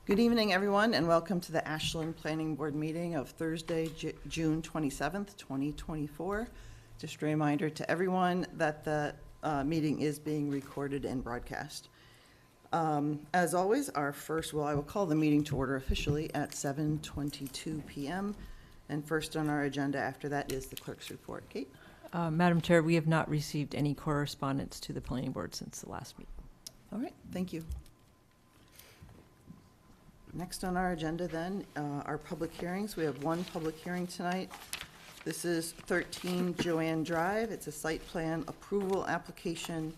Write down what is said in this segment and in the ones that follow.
Good evening, everyone, and welcome to the Ashland Planning Board meeting of Thursday, June 27th, 2024. Just a reminder to everyone that the meeting is being recorded and broadcast. As always, I will call the meeting to order officially at 7:22 p.m. And first on our agenda after that is the clerk's report. Kate? Madam Chair, we have not received any correspondence to the Planning Board since the last meeting. All right, thank you. Next on our agenda then are public hearings. We have one public hearing tonight. This is 13 Joanne Drive. It's a site plan approval application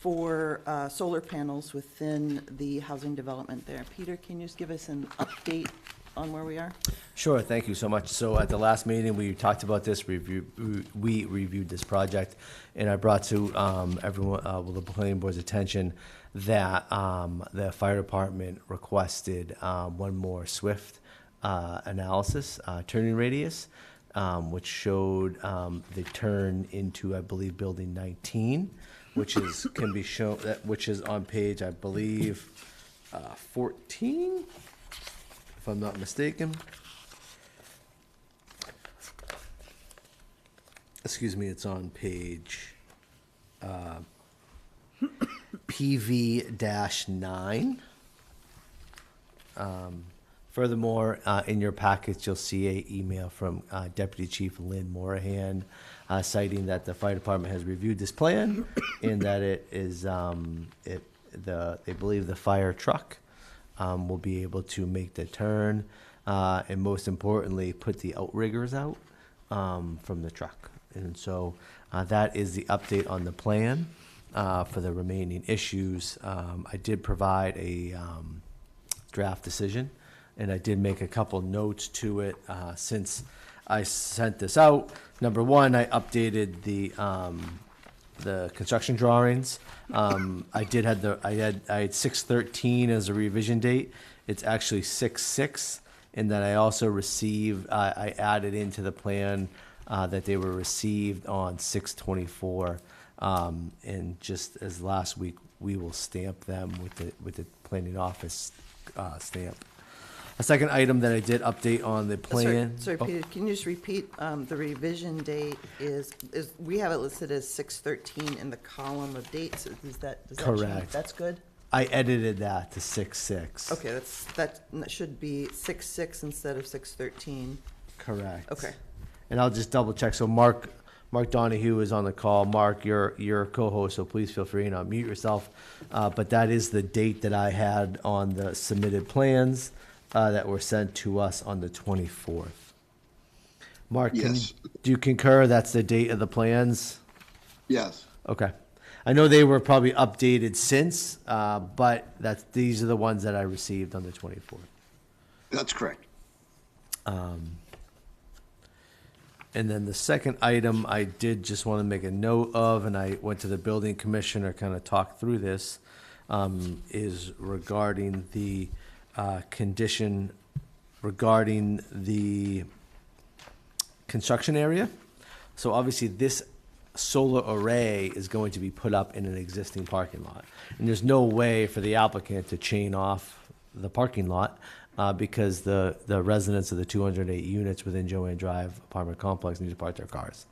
for solar panels within the housing development there. Peter, can you just give us an update on where we are? Sure, thank you so much. So at the last meeting, we talked about this, we reviewed this project, and I brought to everyone, the planning board's attention that the fire department requested one more SWIFT analysis, turning radius, which showed the turn into, I believe, building 19, which is can be shown, which is on page, I believe, 14, if I'm not mistaken. Excuse me, it's on page PV-9. Furthermore, in your packets, you'll see an email from Deputy Chief Lynn Morahan citing that the fire department has reviewed this plan and that it is, they believe the fire truck will be able to make the turn and most importantly, put the outriggers out from the truck. And so that is the update on the plan for the remaining issues. I did provide a draft decision, and I did make a couple notes to it since I sent this out. Number one, I updated the construction drawings. I had 6/13 as a revision date. It's actually 6/6, and then I also received. I added into the plan that they were received on 6/24, and just as last week, we will stamp them with the planning office stamp. A second item that I did update on the plan. Sorry, Peter, can you just repeat the revision date is we have it listed as 6/13 in the column of dates. Does that Correct. change? That's good? I edited that to 6/6. Okay, that should be 6/6 instead of 6/13. Correct. Okay. And I'll just double check. So Mark Donahue is on the call. Mark, you're a co-host, so please feel free to unmute yourself. But that is the date that I had on the submitted plans that were sent to us on the 24th. Mark, Yes. Do you concur that's the date of the plans? Yes. Okay. I know they were probably updated since, but these are the ones that I received on the 24th. That's correct. And then the second item I did just want to make a note of, and I went to the building commissioner, kind of talked through this, is regarding the condition regarding the construction area. So obviously this solar array is going to be put up in an existing parking lot. And there's no way for the applicant to chain off the parking lot because the residents of the 208 units within Joanne Drive apartment complex need to park their cars.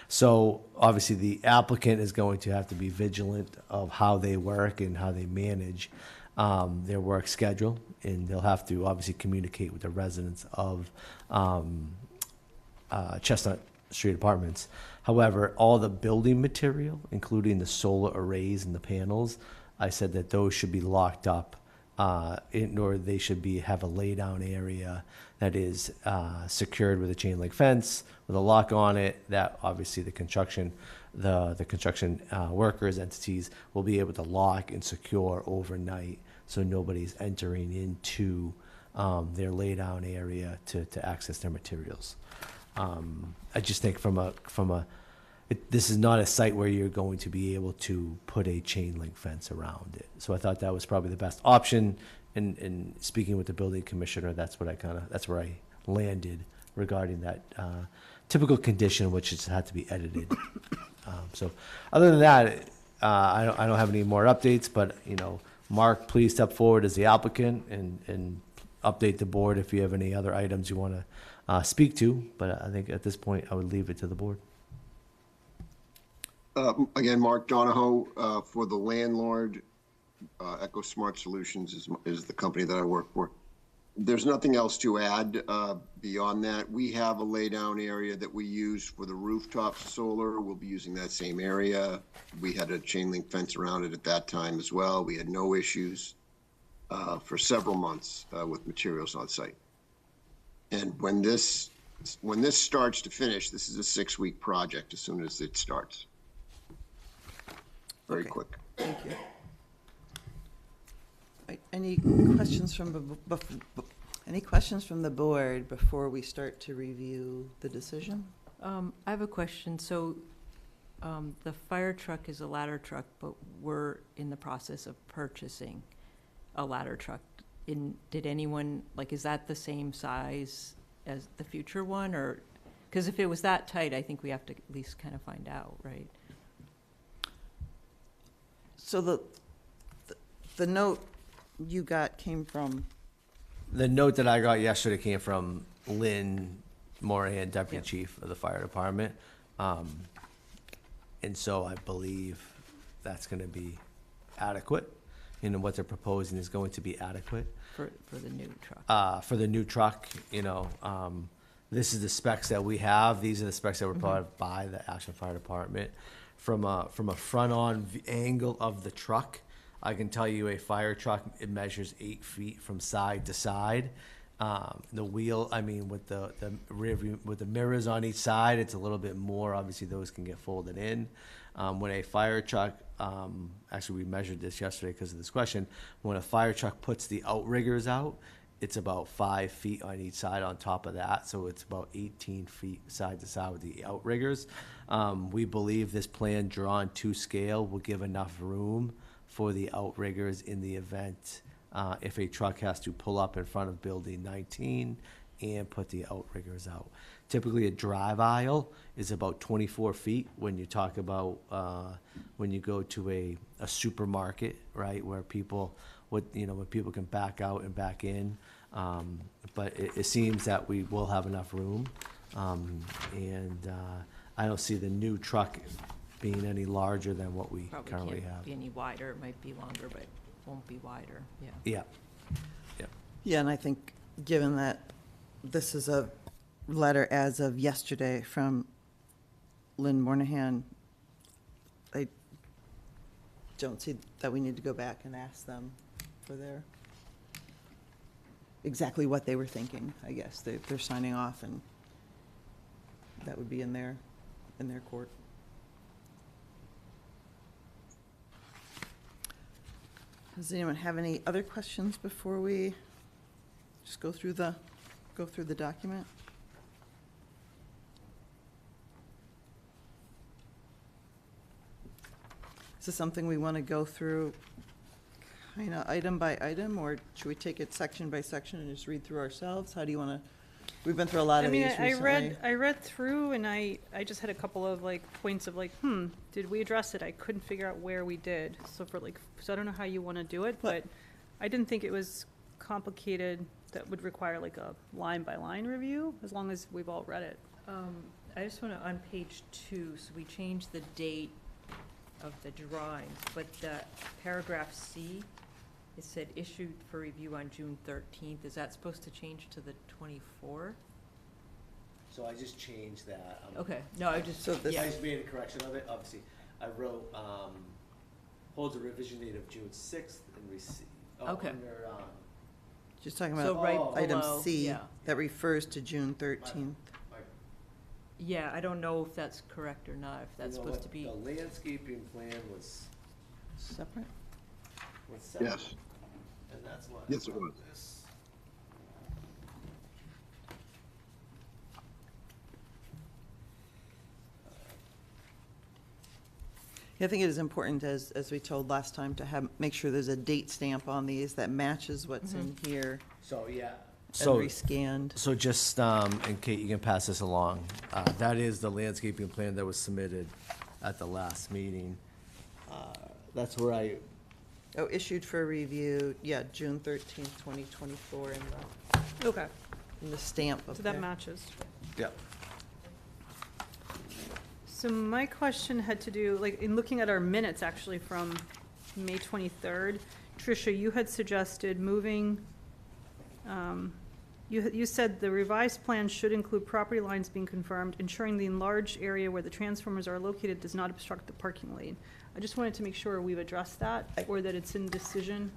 So obviously the applicant is going to have to be vigilant of how they work and how they manage their work schedule, and they'll have to obviously communicate with the residents of Chestnut Street Apartments. However, all the building material, including the solar arrays and the panels, I said that those should be locked up, or they should have a lay-down area that is secured with a chain link fence with a lock on it. That obviously the construction workers, entities will be able to lock and secure overnight, so nobody's entering into their lay-down area to access their materials. I just think this is not a site where you're going to be able to put a chain link fence around it. So I thought that was probably the best option. And speaking with the building commissioner, that's where I landed regarding that typical condition, which has had to be edited. So other than that, I don't have any more updates, but Mark, please step forward as the applicant and update the board if you have any other items you want to speak to. But I think at this point, I would leave it to the board. Again, Mark Donahoe, for the landlord, Echo Smart Solutions is the company that I work for. There's nothing else to add beyond that. We have a laydown area that we use for the rooftop solar. We'll be using that same area. We had a chain link fence around it at that time as well. We had no issues for several months with materials on site. And when this starts to finish, this is a 6-week project as soon as it starts. Very Okay. quick. Thank you. Right, any questions from the board before we start to review the decision? I have a question. So the fire truck is a ladder truck, but we're in the process of purchasing a ladder truck. Did anyone, is that the same size as the future one? Or, because if it was that tight, I think we have to at least kind of find out, right? So the note you got came from, The note that I got yesterday came from Lynn Morahan, Deputy Yep. Chief of the Fire Department. And so I believe that's going to be adequate. What they're proposing is going to be adequate. For the new truck. For the new truck, this is the specs that we have. These are the specs that were provided by the Ashland Fire Department. From a front-on angle of the truck, I can tell you a fire truck, it measures 8 feet from side to side. The wheel, with the rear view, with the mirrors on each side, it's a little bit more. Obviously, those can get folded in. When a fire truck, actually we measured this yesterday because of this question. When a fire truck puts the outriggers out, it's about 5 feet on each side on top of that. So it's about 18 feet side to side with the outriggers. We believe this plan drawn to scale will give enough room for the outriggers in the event if a truck has to pull up in front of building 19 and put the outriggers out. Typically, a drive aisle is about 24 feet when you talk about when you go to a supermarket, right, where people when people can back out and back in. But it seems that we will have enough room, and I don't see the new truck being any larger than what we Probably currently can't have. be any wider. It might be longer, but it won't be wider. Yeah. Yeah. yeah, and I think given that this is a letter as of yesterday from Lynn Moynihan, I don't see that we need to go back and ask them for their, exactly what they were thinking, I guess. They're signing off, and that would be in their court. Does anyone have any other questions before we just go through the document? Is this something we want to go through kind of item by item, or should we take it section by section and just read through ourselves? How do you want to, we've been through a lot of these recently. I read through, and I just had a couple of points of did we address it? I couldn't figure out where we did. So so I don't know how you want to do it, but I didn't think it was complicated that would require a line by line review, as long as we've all read it. I just want to, on page 2, so we changed the date of the drawings, but the paragraph C, it said issued for review on June 13th. Is that supposed to change to the 24th? So I just changed that. Okay, no, I just, So this- I yeah, just made a correction of it. Obviously, I wrote, holds a revision date of June 6th and receive. Okay. Under, Just talking so about right item below, C yeah. that refers to June 13th. Yeah, I don't know if that's correct or not, if that's supposed to be. The landscaping plan was Separate? separate. Yes. And that's what. Yes, it was. This. Yeah, I think it is important, as we told last time, to make sure there's a date stamp on these that matches what's in here So, yeah. and So, rescanned. so just, and Kate, you can pass this along. That is the landscaping plan that was submitted at the last meeting. That's where I Oh, issued for review, yeah, June 13th, 2024, Okay, in the stamp up so there. that matches. Yep. So my question had to do, like, in looking at our minutes actually from May 23rd, Tricia, you had suggested moving, you said the revised plan should include property lines being confirmed, ensuring the enlarged area where the transformers are located does not obstruct the parking lane. I just wanted to make sure we've addressed that, or that it's in decision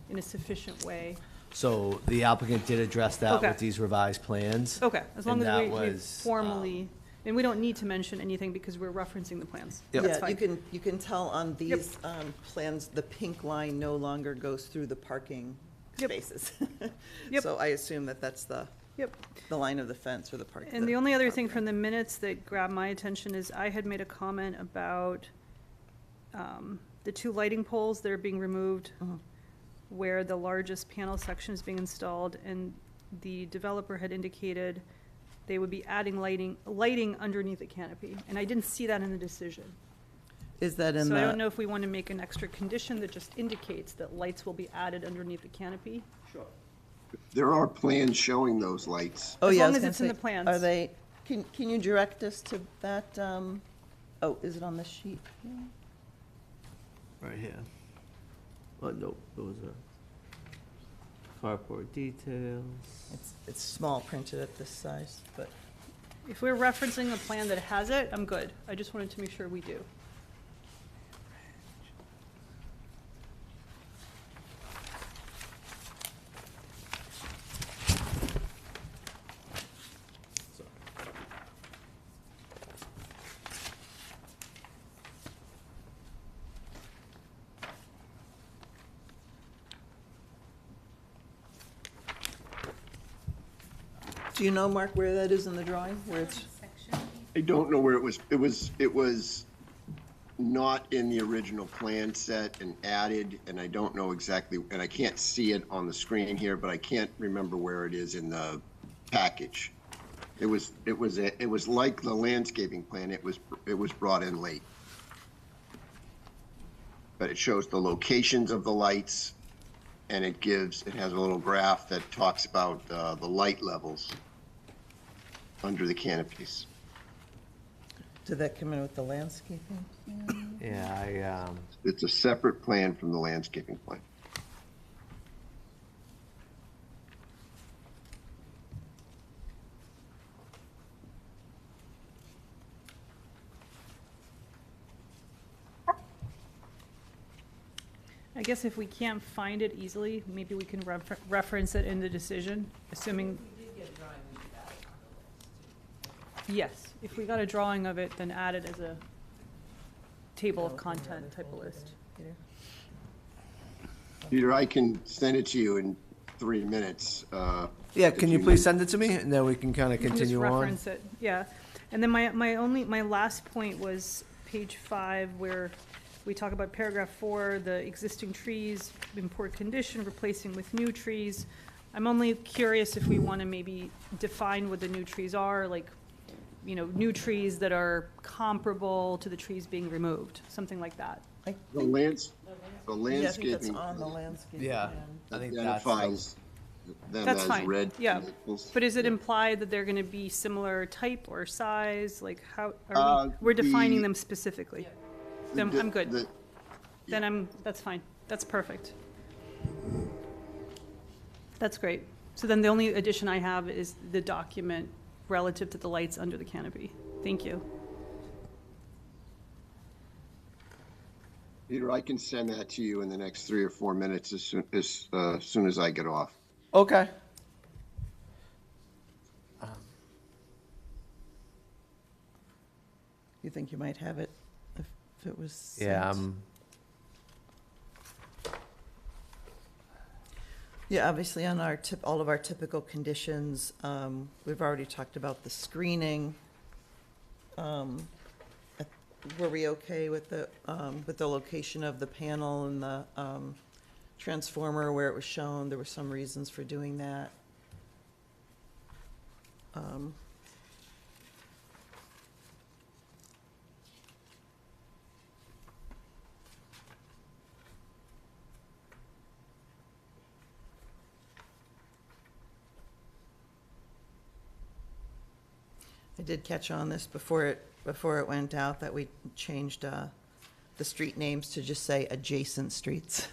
in a sufficient way. So the applicant did address that Okay. with these revised plans. Okay, as long And as that we was, formally, and we don't need to mention anything because we're referencing the plans. Yep. That's Yeah, you fine. can tell on these plans, the pink line no longer goes through the parking Yep. spaces. Yep. So I assume that that's Yep. the line of the fence or the park. And the only other thing from the minutes that grabbed my attention is I had made a comment about the 2 lighting poles that are being removed, Mhm. where the largest panel section is being installed, and the developer had indicated they would be adding lighting underneath the canopy, and I didn't see that in the decision. Is that in So I don't the, know if we want to make an extra condition that just indicates that lights will be added underneath the canopy. There are plans showing those lights. oh, As yeah, I long was as gonna it's in say, the plans. are they, can you direct us to that, oh, is it on the sheet? Right here. Oh, nope, those are carport details. It's small printed at this size, but. If we're referencing a plan that has it, I'm good. I just wanted to make sure we do. Do you know, Mark, where that is in the drawing, where it's, I don't know where it was. It was not in the original plan set and added, and I don't know exactly, and I can't see it on the screen here, but I can't remember where it is in the package. It was like the landscaping plan. It was brought in late. But it shows the locations of the lights, and it has a little graph that talks about the light levels under the canopies. did that come in with the landscaping? Yeah, It's a separate plan from the landscaping plan. I guess if we can't find it easily, maybe we can reference it in the decision, assuming. Yes, if we got a drawing of it, then add it as a table of content type of list. Peter, I can send it to you in 3 minutes. yeah, if can you please send it to me, and then we can kind of You can just continue on? reference it, yeah. And then my last point was page 5, where we talk about paragraph 4, the existing trees in poor condition, replacing with new trees. I'm only curious if we want to maybe define what the new trees are, like, you know, new trees that are comparable to the trees being removed, something like that. I The think, the yeah, I think that's landscaping on the landscape. Yeah. I think that's identifies them That's as fine, red yeah. maples. But is it implied that they're gonna be similar type or size, like how, Uh, we're defining the- them specifically? Then The- I'm good. the- Then that's fine, that's perfect. That's great. So then the only addition I have is the document relative to the lights under the canopy. Thank you. Peter, I can send that to you in the next 3 or 4 minutes as soon as I get off. Okay. You think you might have it if it was Yeah, sent? Yeah, obviously on all of our typical conditions, we've already talked about the screening. Were we okay with the location of the panel and the, transformer where it was shown? There were some reasons for doing that. I did catch on this before it went out, that we changed the street names to just say adjacent streets.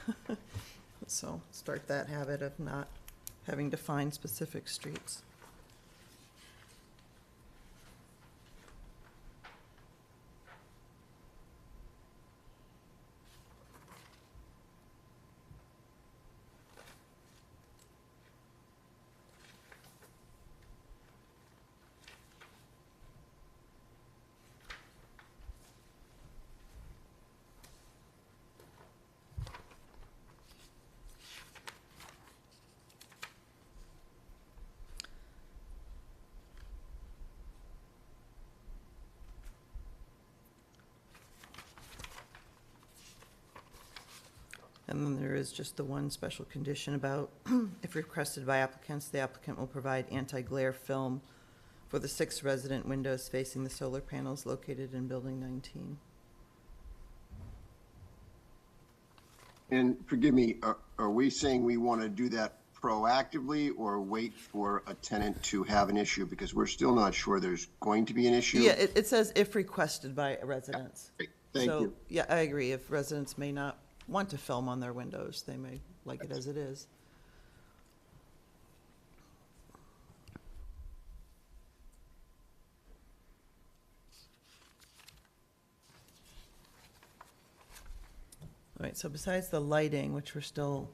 So start that habit of not having to find specific streets. And then there is just the one special condition about if requested by applicants, the applicant will provide anti-glare film for the 6 resident windows facing the solar panels located in Building 19. And forgive me, are we saying we want to do that proactively or wait for a tenant to have an issue? Because we're still not sure there's going to be an issue. Yeah, it says if requested by residents. Great. Thank So, you. yeah, I agree. If residents may not want to film on their windows, they may like it as it is. All right, so besides the lighting, which we're still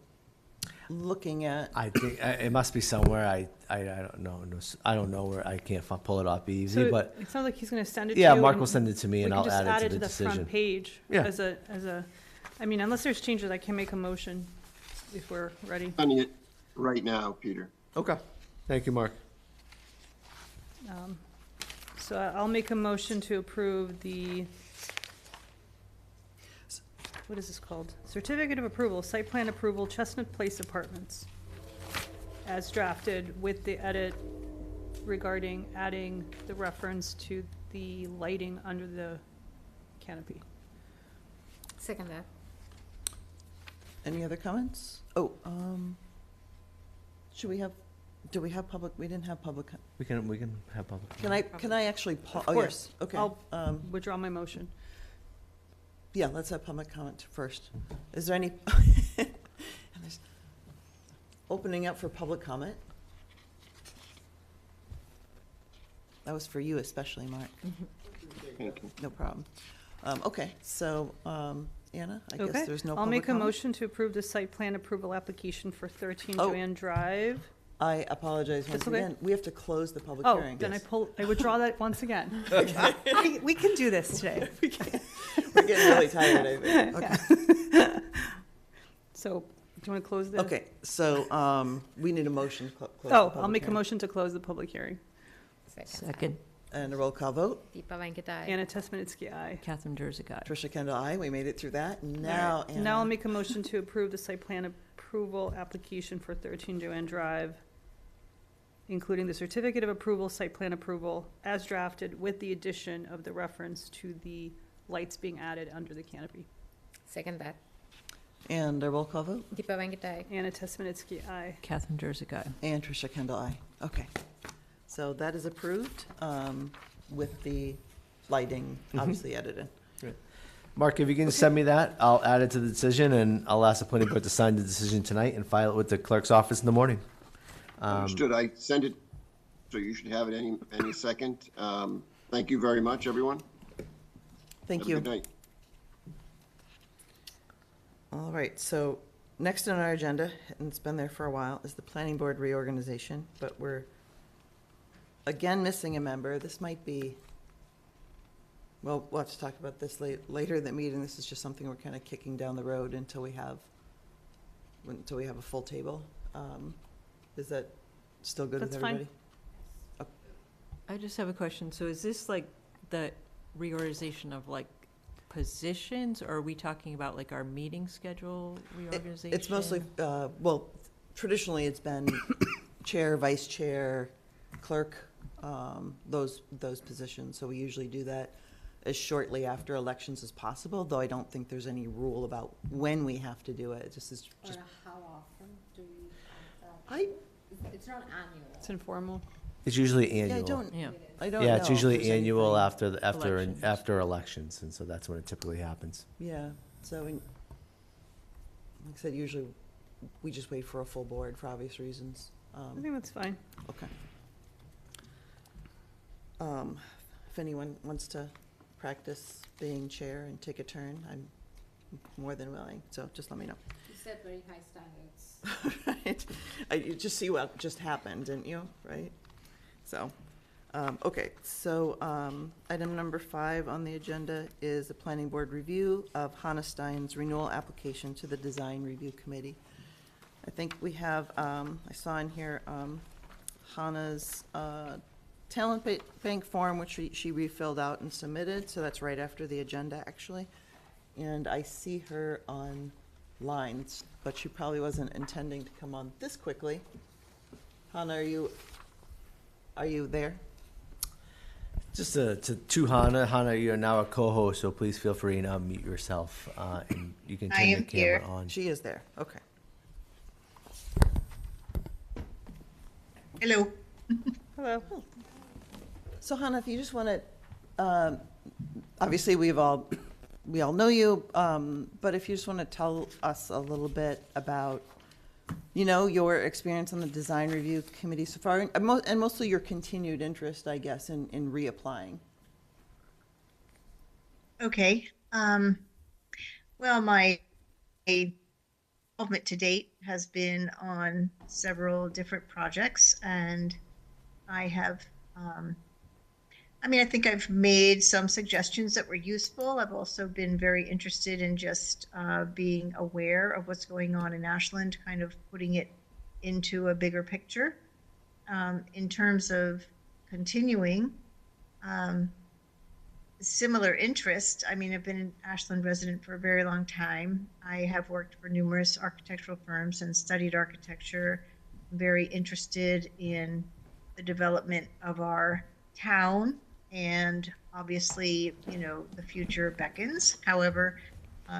looking at, I think it must be somewhere. I don't know. I don't know where. I can't pull it off easy. So But it sounds like he's gonna send it to you. yeah, Mark and will send it to me, and we I'll can just add it to the the front decision. page Yeah. as a, I mean, unless there's changes, I can make a motion if we're ready. Sending it right now, Peter. Okay. Thank you, Mark. So I'll make a motion to approve the, what is this called? Certificate of Approval, Site Plan Approval, Chestnut Place Apartments, as drafted with the edit regarding adding the reference to the lighting under the canopy. Second that. any other comments? Oh, should we have, do we have public, we didn't have public, We can have public. can I actually, Of oh, course. yes, okay. I'll withdraw my motion. Yeah, let's have public comment first. Is there any, and there's- opening up for public comment? That was for you especially, Mark. Thank you. No problem. Okay, so, Anna, I Okay. guess there's no I'll public make a comment? motion to approve the site plan approval application for 13 Oh. Joanne Drive. I apologize once That's okay. again. We have to close the public Oh, hearing. then I withdraw that once again. We can do this today. We're getting really tired, I think. Okay. So, do you want to close the? Okay, so, we need a motion to close the Oh, I'll public make a hearing. motion to close the public hearing. Second, And a roll call vote. Deepa Venkata. Anna Tesmanitsky, aye. Catherine Jersey, aye. Tricia Kendall, aye. We made it through that. All Now, right. Now I'll Anna. make a motion to approve the site plan approval application for 13 Joanne Drive, including the certificate of approval, site plan approval, as drafted with the addition of the reference to the lights being added under the canopy. Second that. And a roll call vote. Deepa Venkata. Anna Tesmanitsky, aye. Catherine Jersey, aye. And Tricia Kendall, aye. Okay. So that is approved with the lighting obviously edited. Mark, if you can send me that, I'll add it to the decision, and I'll ask the planning board to sign the decision tonight and file it with the clerk's office in the morning. Understood. I sent it, so you should have it any second. Thank you very much, everyone. Thank Have a you. good night. All right, so next on our agenda, and it's been there for a while, is the planning board reorganization, but we're again missing a member. This might be, well, we'll have to talk about this later in the meeting. This is just something we're kind of kicking down the road until we have a full table. Is that still good with That's fine. everybody? I just have a question. So is this like the reorganization of like positions, or are we talking about like our meeting schedule reorganization? It's mostly, well, traditionally it's been chair, vice chair, clerk, those positions. So we usually do that as shortly after elections as possible, though I don't think there's any rule about when we have to do it. It just is just, How often do you have that? I, It's not annual. It's informal. It's usually Yeah, annual. I don't Yeah. know. Yeah, it's if usually there's annual anything- Elections. after elections, and so that's when it typically happens. Yeah, so, like I said, usually we just wait for a full board for obvious reasons. I think that's fine. Okay. If anyone wants to practice being chair and take a turn, I'm more than willing, so just let me know. You set very high standards. Right? You just see what just happened, didn't you, right? So, okay, so, item number 5 on the agenda is the planning board review of Hannah Stein's renewal application to the Design Review Committee. I think we have, I saw in here, Hannah's, talent bank form, which she refilled out and submitted, so that's right after the agenda, actually. And I see her online, but she probably wasn't intending to come on this quickly. Hannah, are you there? Just to Hannah. Hannah, you're now a co-host, so please feel free to unmute yourself, and you can I turn your am camera here. on. She is there, okay. Hello. Hello. So Hannah, if you just want to, obviously we all know you, but if you just want to tell us a little bit about, your experience on the design review committee so far, and mostly your continued interest, I guess, in reapplying. Okay. Well, my involvement to date has been on several different projects, and I have, I think I've made some suggestions that were useful. I've also been very interested in just being aware of what's going on in Ashland, kind of putting it into a bigger picture. In terms of continuing, similar interest. I've been an Ashland resident for a very long time. I have worked for numerous architectural firms and studied architecture. I'm very interested in the development of our town, and obviously, the future beckons. However,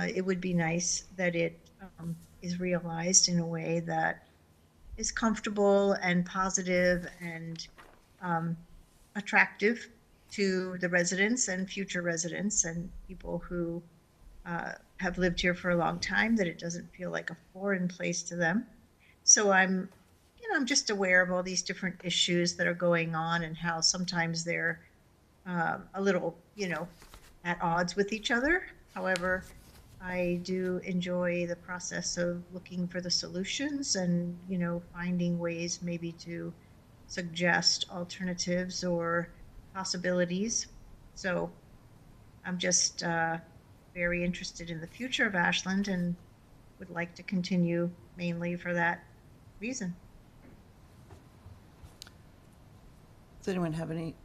it would be nice that it is realized in a way that is comfortable and positive and attractive to the residents and future residents and people who have lived here for a long time, that it doesn't feel like a foreign place to them. So I'm just aware of all these different issues that are going on and how sometimes they're a little, at odds with each other. However, I do enjoy the process of looking for the solutions and, finding ways maybe to suggest alternatives or possibilities. So I'm just very interested in the future of Ashland and would like to continue mainly for that reason. Does anyone have any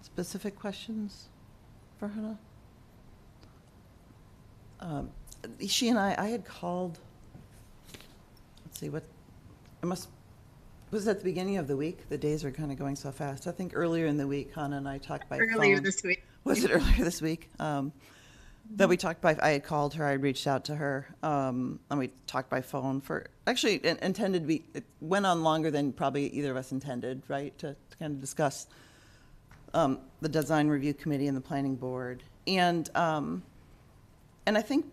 specific questions for Hannah? She and I had called, let's see, was at the beginning of the week? The days are kind of going so fast. I think earlier in the week, Hannah and I talked by phone. Earlier this week. Was it earlier this week? That we talked by, I had called her, I had reached out to her, and we talked by phone for, actually intended to be, it went on longer than probably either of us intended, right? To kind of discuss the design review committee and the planning board. And I think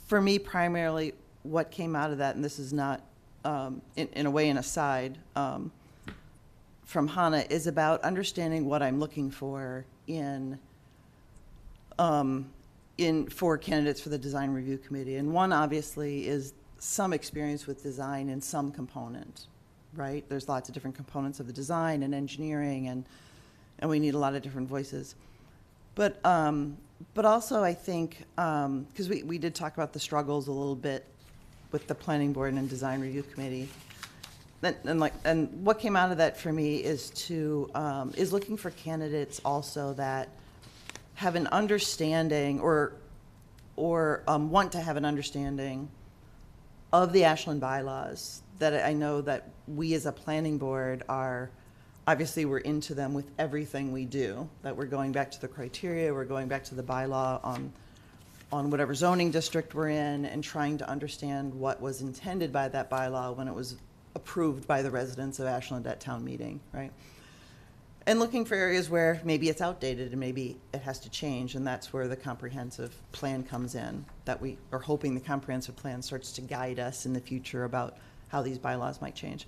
for me, primarily what came out of that, and this is not in a way an aside from Hannah, is about understanding what I'm looking for for candidates for the design review committee. And one obviously is some experience with design in some component, right? There's lots of different components of the design and engineering, and we need a lot of different voices. But also I think, because we did talk about the struggles a little bit with the planning board and design review committee. And what came out of that for me is looking for candidates also that have an understanding or want to have an understanding of the Ashland bylaws, that I know that we as a planning board obviously we're into them with everything we do, that we're going back to the criteria, we're going back to the bylaw on whatever zoning district we're in, and trying to understand what was intended by that bylaw when it was approved by the residents of Ashland at town meeting, right? And looking for areas where maybe it's outdated and maybe it has to change, and that's where the comprehensive plan comes in, that we are hoping the comprehensive plan starts to guide us in the future about how these bylaws might change.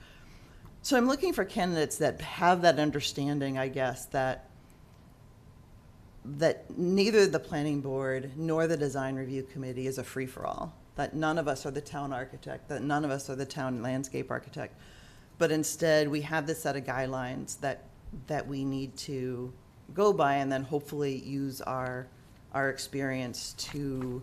So I'm looking for candidates that have that understanding, I guess, that neither the planning board nor the design review committee is a free-for-all, that none of us are the town architect, that none of us are the town landscape architect, but instead we have this set of guidelines that we need to go by, and then hopefully use our experience to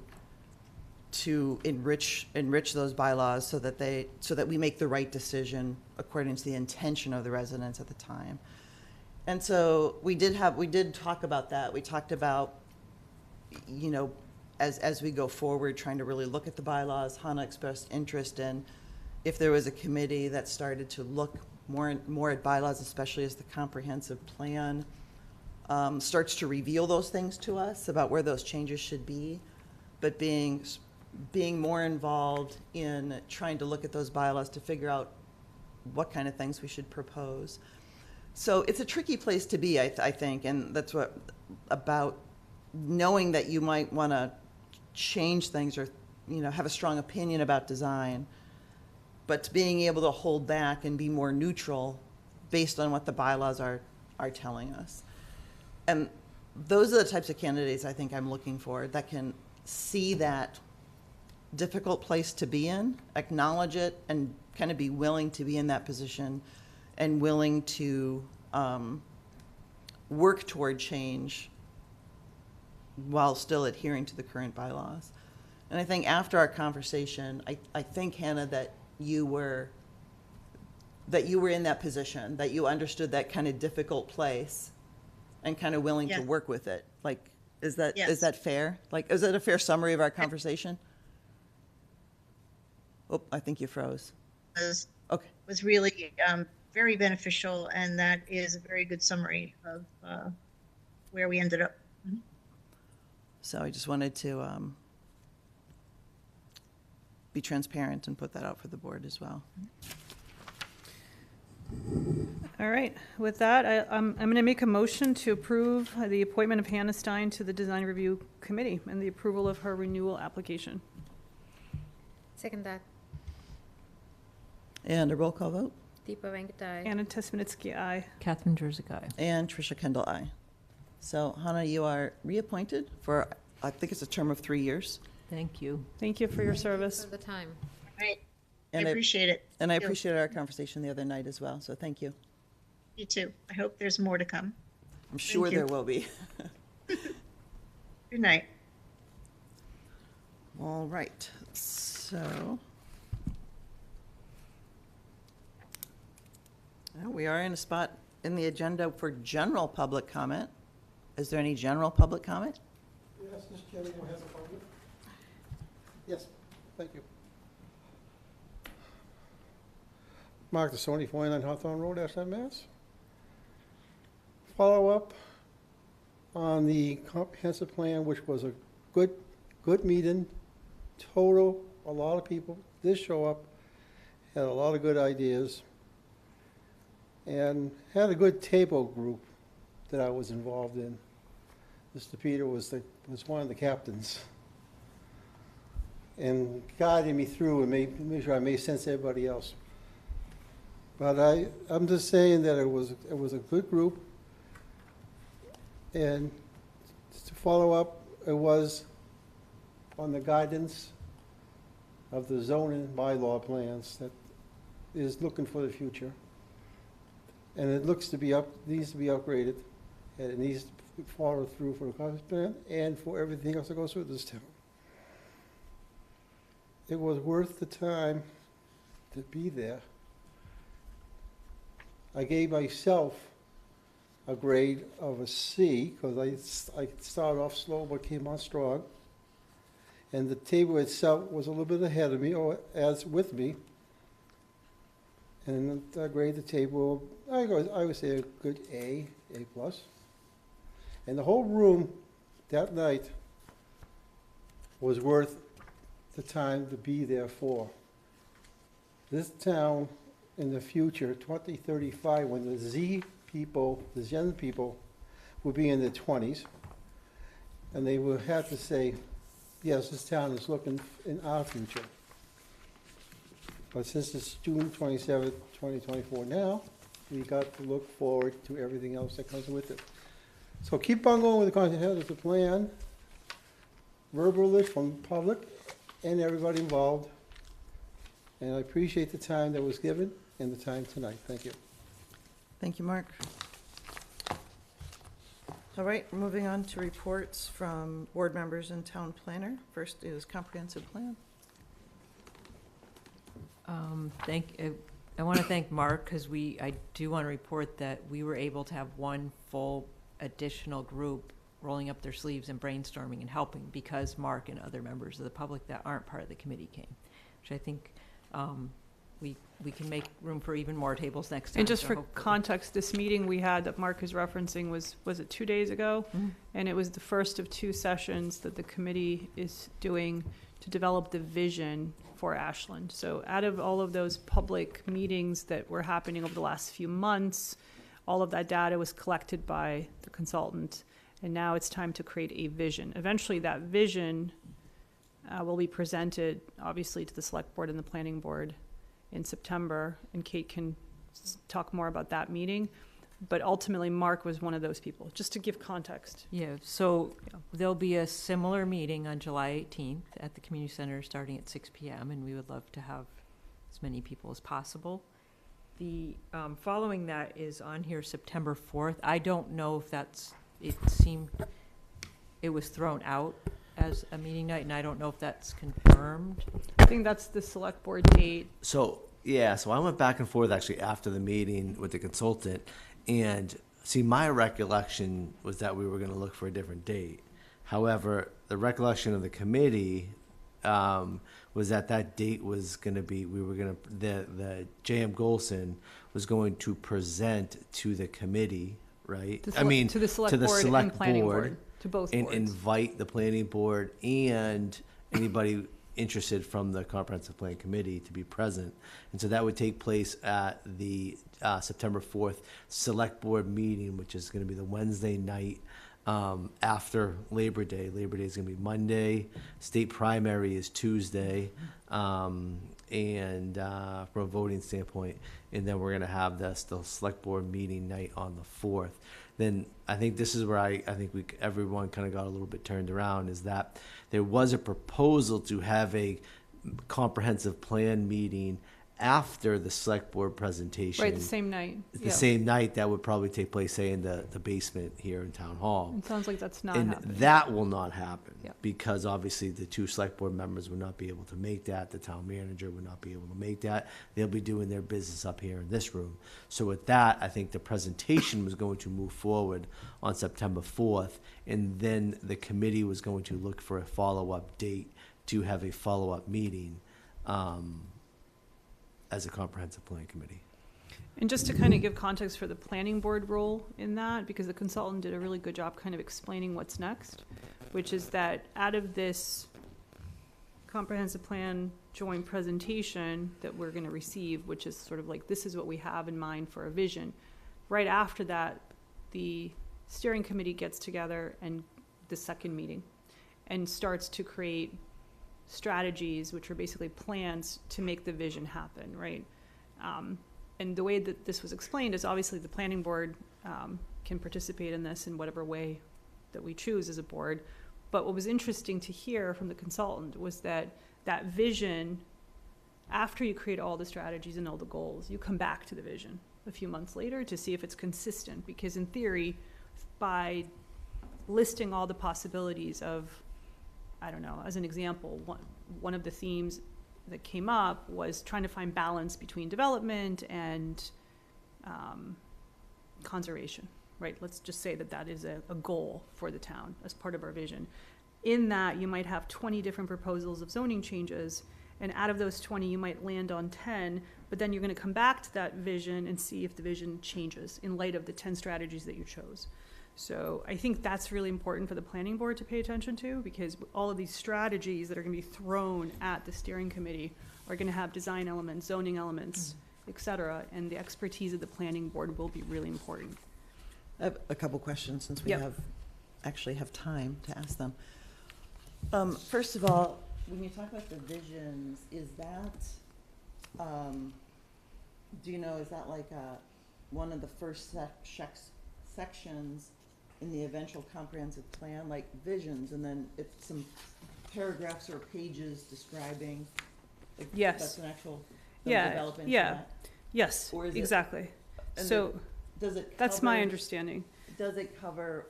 enrich those bylaws so that we make the right decision according to the intention of the residents at the time. And so we did talk about that. We talked about, you know, as we go forward, trying to really look at the bylaws. Hannah expressed interest in if there was a committee that started to look more at bylaws, especially as the comprehensive plan starts to reveal those things to us about where those changes should be, but being more involved in trying to look at those bylaws to figure out what kind of things we should propose. So it's a tricky place to be, I think, and that's what about knowing that you might want to change things or, you know, have a strong opinion about design, but being able to hold back and be more neutral based on what the bylaws are telling us. And those are the types of candidates I think I'm looking for, that can see that difficult place to be in, acknowledge it, and kind of be willing to be in that position and willing to work toward change while still adhering to the current bylaws. And I think after our conversation, I think, Hannah, that you were in that position, that you understood that kind of difficult place and kind of willing to Yes. work with it. Like, is that Yes. fair? Like, is that a fair summary of our conversation? Oh, I think you froze. Okay. Was really very beneficial, and that is a very good summary of where we ended up. So I just wanted to be transparent and put that out for the board as well. All right, with that, I'm going to make a motion to approve the appointment of Hannah Stein to the Design Review Committee and the approval of her renewal application. Second that. And a roll call vote. Deepa Venkatai. Anna Tesmanitsky, aye. Catherine Jersey, aye. And Tricia Kendall, aye. So Hannah, you are reappointed for, I think it's a term of 3 years. Thank you. Thank you for your Thank you service. for the time. Right. And I appreciate it. And I Thank you. appreciated our conversation the other night as well, so thank you. You too. I hope there's more to come. I'm sure you. there will be. Good night. All right, so. Now, we are in a spot in the agenda for general public comment. Is there any general public comment? Yes, this gentleman has a comment. Yes, thank you. Mark Sony, 49 Hawthorne Road, Ashland, Mass. Follow up on the comprehensive plan, which was a good meeting. Total, a lot of people did show up, had a lot of good ideas, and had a good table group that I was involved in. Mr. Peter was one of the captains, and guided me through and made sure I made sense to everybody else. But I'm just saying that it was a good group, and to follow up, it was on the guidance of the zoning bylaw plans that is looking for the future, and it looks to be needs to be upgraded, and it needs to follow through for the comprehensive plan and for everything else that goes through this town. It was worth the time to be there. I gave myself a grade of a C because I started off slow but came on strong. And the table itself was a little bit ahead of me, or as with me. And I graded the table, I would say a good A plus. And the whole room that night was worth the time to be there for. This town in the future, 2035, when the Z people, the Gen people, will be in their 20s, and they will have to say, yes, this town is looking in our future. But since it's June 27th, 2024 now, we got to look forward to everything else that comes with it. So keep on going with the content of the plan, verbally from public and everybody involved. And I appreciate the time that was given and the time tonight. Thank you. Thank you, Mark. All right, moving on to reports from board members and town planner. First is comprehensive plan. I want to thank Mark, because I do want to report that we were able to have one full additional group rolling up their sleeves and brainstorming and helping, because Mark and other members of the public that aren't part of the committee came, which I think we can make room for even more tables next time. And just so for hopefully. context, this meeting we had that Mark is referencing was it 2 days ago? Mhm. And it was the first of 2 sessions that the committee is doing to develop the vision for Ashland. So out of all of those public meetings that were happening over the last few months, all of that data was collected by the consultant, and now it's time to create a vision. Eventually, that vision will be presented, obviously, to the select board and the planning board in September, and Kate can talk more about that meeting. But ultimately, Mark was one of those people, just to give context. Yeah, so there'll be a similar meeting on July 18th at the community center starting at 6 p.m. and we would love to have as many people as possible. The following that is on here September 4th. I don't know if it was thrown out as a meeting night, and I don't know if that's confirmed. I think that's the select board date. So, yeah, so I went back and forth actually after the meeting with the consultant, and see, my recollection was that we were going to look for a different date. However, the recollection of the committee was that date was going to be, the J.M. Golson was going to present to the committee, right? To the select board and planning board, to both and boards. invite the planning board and anybody interested from the comprehensive plan committee to be present. And so that would take place at the September 4th select board meeting, which is going to be the Wednesday night after Labor Day. Labor Day is going to be Monday. State primary is Tuesday. And from a voting standpoint, and then we're going to have the select board meeting night on the 4th. Then I think this is where I think everyone kind of got a little bit turned around, is that there was a proposal to have a comprehensive plan meeting after the select board presentation. Right, the same night. The Yeah. same night that would probably take place, say, in the basement here in Town Hall. It sounds like that's not And happening. that will not happen, Yep. because obviously the 2 select board members would not be able to make that. The town manager would not be able to make that. They'll be doing their business up here in this room. So with that, I think the presentation was going to move forward on September 4th, and then the committee was going to look for a follow-up date to have a follow-up meeting as a comprehensive plan committee. And just to kind of give context for the planning board role in that, because the consultant did a really good job kind of explaining what's next, which is that out of this comprehensive plan joint presentation that we're going to receive, which is sort of like, this is what we have in mind for a vision. Right after that, the steering committee gets together and the second meeting and starts to create strategies, which are basically plans to make the vision happen, right? And the way that this was explained is obviously the planning board can participate in this in whatever way that we choose as a board. But what was interesting to hear from the consultant was that vision, after you create all the strategies and all the goals, you come back to the vision a few months later to see if it's consistent. Because in theory, by listing all the possibilities of, I don't know, as an example, one of the themes that came up was trying to find balance between development and conservation, right? Let's just say that is a goal for the town as part of our vision. In that, you might have 20 different proposals of zoning changes, and out of those 20, you might land on 10, but then you're going to come back to that vision and see if the vision changes in light of the 10 strategies that you chose. So I think that's really important for the planning board to pay attention to, because all of these strategies that are going to be thrown at the steering committee are going to have design elements, zoning elements, et cetera, and the expertise of the planning board will be really important. I have a couple questions since we Yep. actually have time to ask them. First of all, when you talk about the visions, is that, do you know, is that like one of the first sections in the eventual comprehensive plan, like visions, and then it's some paragraphs or pages describing? Like, Yes. That's an actual Yeah, development for yeah. that? Yes, Or is it- exactly. and So Does it that's my cover- understanding. Does it cover,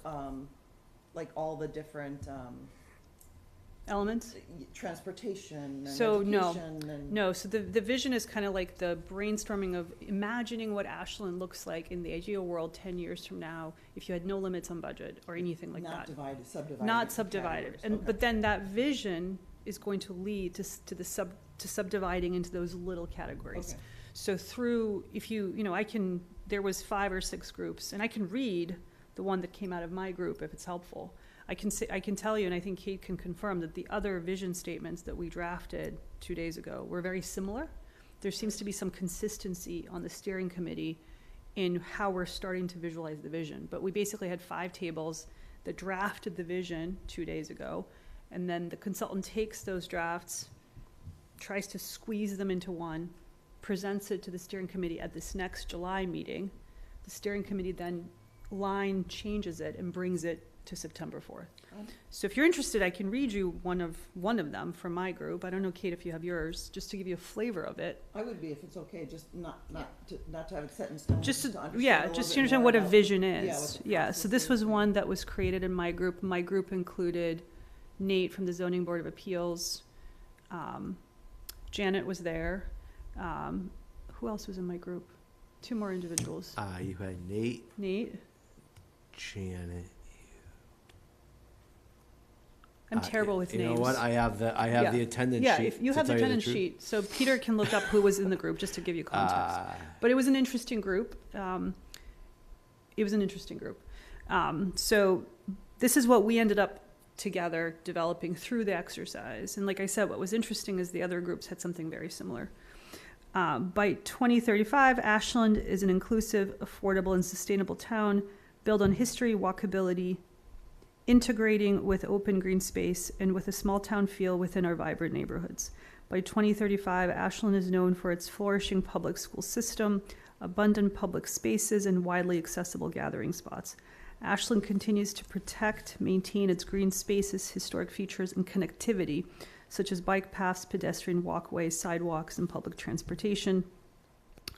like all the different, Elements? transportation and So, no. education and? No, so the vision is kind of like the brainstorming of imagining what Ashland looks like in the ideal world 10 years from now, if you had no limits on budget or anything like Not that. divided, subdivided. Not into subdivided. categories. And, Okay. but then that vision is going to lead to subdividing into those little categories. Okay. So through, if you know, there was 5 or 6 groups, and I can read the one that came out of my group if it's helpful. I can tell you, and I think Kate can confirm, that the other vision statements that we drafted 2 days ago were very similar. There seems to be some consistency on the steering committee in how we're starting to visualize the vision. But we basically had 5 tables that drafted the vision 2 days ago, and then the consultant takes those drafts, tries to squeeze them into one, presents it to the steering committee at this next July meeting. The steering committee then line changes it and brings it to September 4th. So if you're interested, I can read you one of them from my group. I don't know, Kate, if you have yours, just to give you a flavor of it. I would be, if it's okay, just not to have it set in stone. Just to understand a just little to bit understand more what a about- vision yeah, is. what the Yeah, process so this is. was one that was created in my group. My group included Nate from the Zoning Board of Appeals. Janet was there. Who else was in my group? 2 more individuals. You had Nate, Nate. Janet. I'm terrible with You names. know what? I have the Yeah. attendance Yeah, sheet. if you to have the tell attendance truth. sheet, so Peter can look up who was in the group, just to give you context. But it was an interesting group. So this is what we ended up together developing through the exercise. And like I said, what was interesting is the other groups had something very similar. By 2035, Ashland is an inclusive, affordable, and sustainable town built on history, walkability, integrating with open green space, and with a small town feel within our vibrant neighborhoods. By 2035, Ashland is known for its flourishing public school system, abundant public spaces, and widely accessible gathering spots. Ashland continues to protect, maintain its green spaces, historic features, and connectivity, such as bike paths, pedestrian walkways, sidewalks, and public transportation.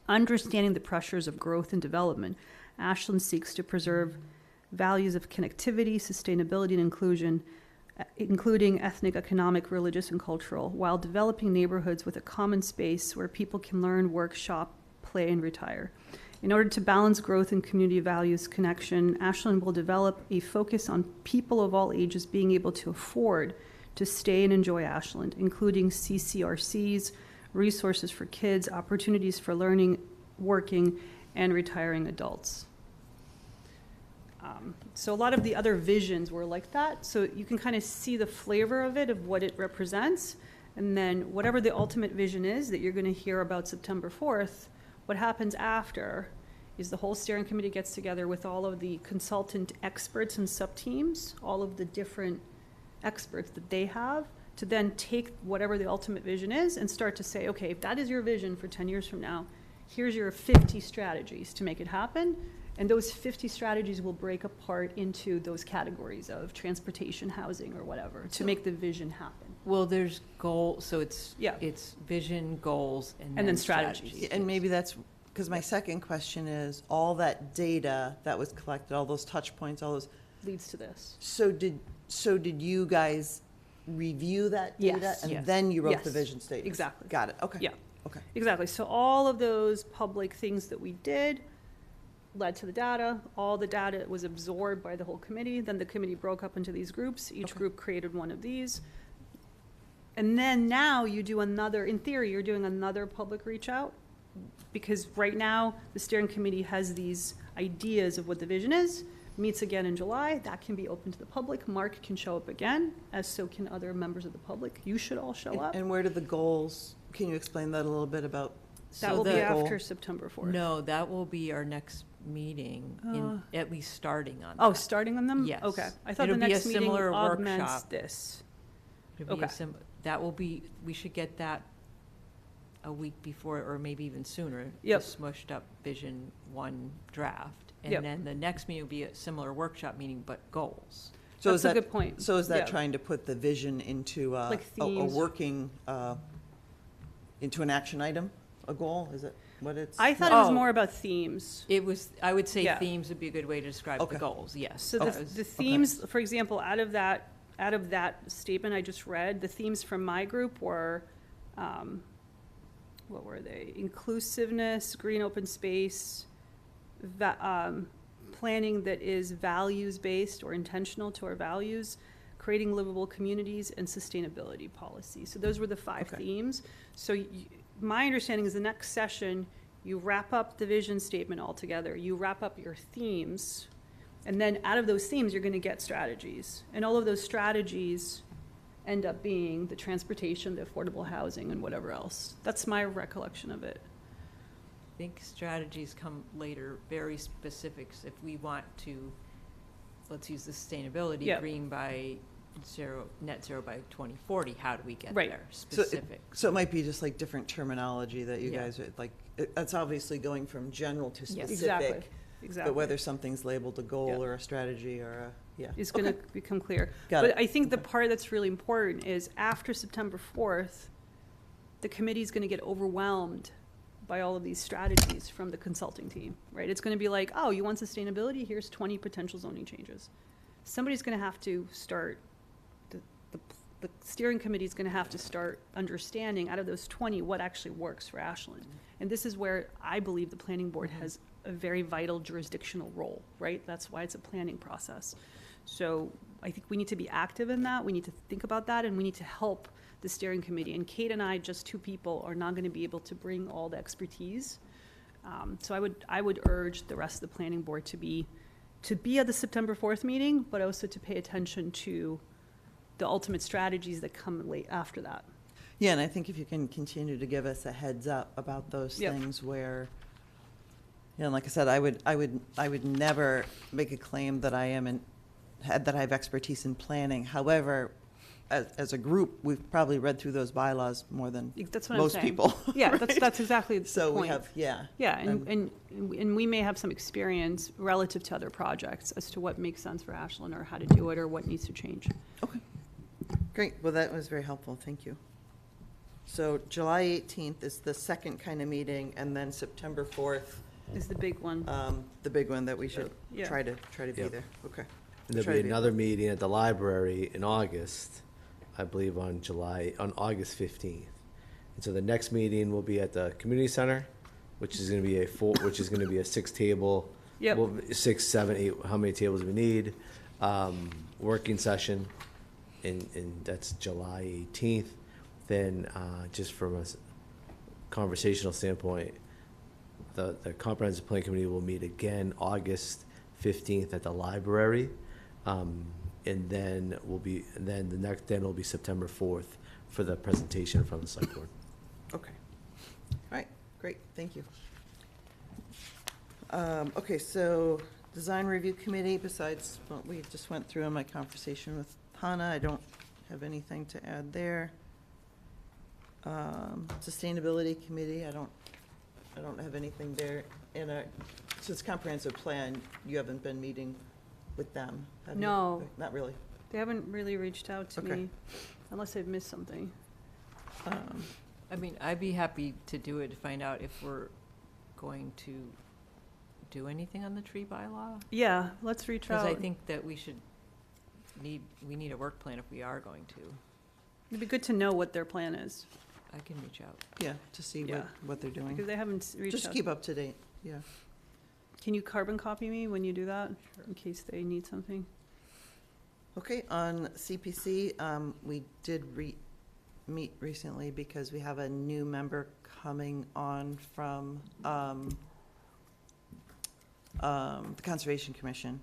Understanding the pressures of growth and development, Ashland seeks to preserve values of connectivity, sustainability, and inclusion, including ethnic, economic, religious, and cultural, while developing neighborhoods with a common space where people can learn, work, shop, play, and retire. In order to balance growth and community values connection, Ashland will develop a focus on people of all ages being able to afford to stay and enjoy Ashland, including CCRCs, resources for kids, opportunities for learning, working, and retiring adults. So a lot of the other visions were like that. So you can kind of see the flavor of it, of what it represents. And then whatever the ultimate vision is that you're going to hear about September 4th, what happens after is the whole steering committee gets together with all of the consultant experts and sub-teams, all of the different experts that they have, to then take whatever the ultimate vision is and start to say, okay, if that is your vision for 10 years from now, here's your 50 strategies to make it happen. And those 50 strategies will break apart into those categories of transportation, housing, or whatever, to make the vision happen. Well, there's goals, so it's Yeah. it's vision, goals, and then then strategies. And maybe that's, because my second question is, all that data that was collected, all those touch points, all those, Leads to this. so did you guys review that data? Yes. And Yes. then you wrote the Yes. vision statement? Exactly. Got it, okay. Yeah. Okay. Exactly. So all of those public things that we did led to the data. All the data was absorbed by the whole committee. Then the committee broke up into these groups. Each Okay. group created one of these. And then now you do another, in theory, you're doing another public reach out, because right now the steering committee has these ideas of what the vision is, meets again in July. That can be open to the public. Mark can show up again, as so can other members of the public. You should all show up. And where do the goals, can you explain that a little bit about That So will be the- after September 4th. No, that will be our next meeting, at least starting on that. Oh, starting on them? Yes. Okay. I thought the It'll be a next meeting similar augments workshop. this. It'll be a Okay. that will be, we should get that a week before, or maybe even sooner. Yep. The smushed up Vision 1 draft. Yep. And then the next meeting will be a similar workshop meeting, but goals. So is That's a that, good point. so is that Yeah. trying to put the vision into Like a themes. working, into an action item, a goal? Is it what it's? I thought it was Oh. more about themes. It was, I would say Yeah. themes would be a good way to describe the Okay. goals, yes. So That the, was- the themes, for example, out of that statement I just read, the themes from my group were, what were they? Inclusiveness, green open space, planning that is values-based or intentional to our values, creating livable communities, and sustainability policy. So those were the 5 Okay. themes. So my understanding is the next session, you wrap up the vision statement altogether, you wrap up your themes, and then out of those themes, you're gonna get strategies. And all of those strategies end up being the transportation, the affordable housing, and whatever else. That's my recollection of it. I think strategies come later, very specifics. If we want to, let's use the sustainability, Yeah. green by net zero by 2040, how do we get Right. there? So Specific. So it might be just like different terminology that you Yeah. guys are like, that's obviously going from general to Yes. Exactly, specific. exactly. But whether something's labeled a goal Yeah. or a strategy or a, yeah. Is gonna Okay. become clear. Got But it. I think the Okay. part that's really important is after September 4th, the committee's gonna get overwhelmed by all of these strategies from the consulting team, right? It's gonna be like, oh, you want sustainability? Here's 20 potential zoning changes. Somebody's gonna have to start, the steering committee's gonna have to start understanding out of those 20, what actually works for Ashland. And this is where I believe the planning board has a very vital jurisdictional role, right? That's why it's a planning process. So I think we need to be active in that, we need to think about that, and we need to help the steering committee. And Kate and I, just 2 people, are not gonna be able to bring all the expertise. So I would urge the rest of the planning board to be at the September 4th meeting, but also to pay attention to the ultimate strategies that come late after that. Yeah, and I think if you can continue to give us a heads up about those Yep. things where, you know, like I said, I would never make a claim that I have expertise in planning. However, as a group, we've probably read through those bylaws more than That's what I'm most saying. people. Yeah, right? that's exactly the So we point. have, yeah. Yeah, and we may have some experience relative to other projects as to what makes sense for Ashland, or how to do it, or what needs to change. Okay, great. Well, that was very helpful. Thank you. So July 18th is the second kind of meeting, and then September 4th, Is the big one. the big one that we should Yeah. try to be Yep. there. Okay. There'll Try be to be- another meeting at the library in August, I believe on August 15th. And so the next meeting will be at the community center, which is gonna be a 6-table. Yep. 6, 7, 8, how many tables we need, working session, and that's July 18th. Then, just from a conversational standpoint, the comprehensive plan committee will meet again August 15th at the library. And then will be September 4th for the presentation from the select board. Okay. All right, great, thank you. Okay, so design review committee, besides what we just went through in my conversation with Hannah, I don't have anything to add there. Sustainability committee, I don't have anything there. Since comprehensive plan, you haven't been meeting with them, have you? No. Not really. They haven't really reached out to Okay. me, unless I've missed something. I mean, I'd be happy to do it to find out if we're going to do anything on the tree bylaw. Yeah, let's reach Because out. I think that we need a work plan if we are going to. It'd be good to know what their plan is, I can reach out. Yeah, to see Yeah. what they're doing. because they haven't reached out. Just keep up to date, yeah. Can you carbon copy me when you do that, in case they need something? Okay, on CPC, we did meet recently because we have a new member coming on from the Conservation Commission,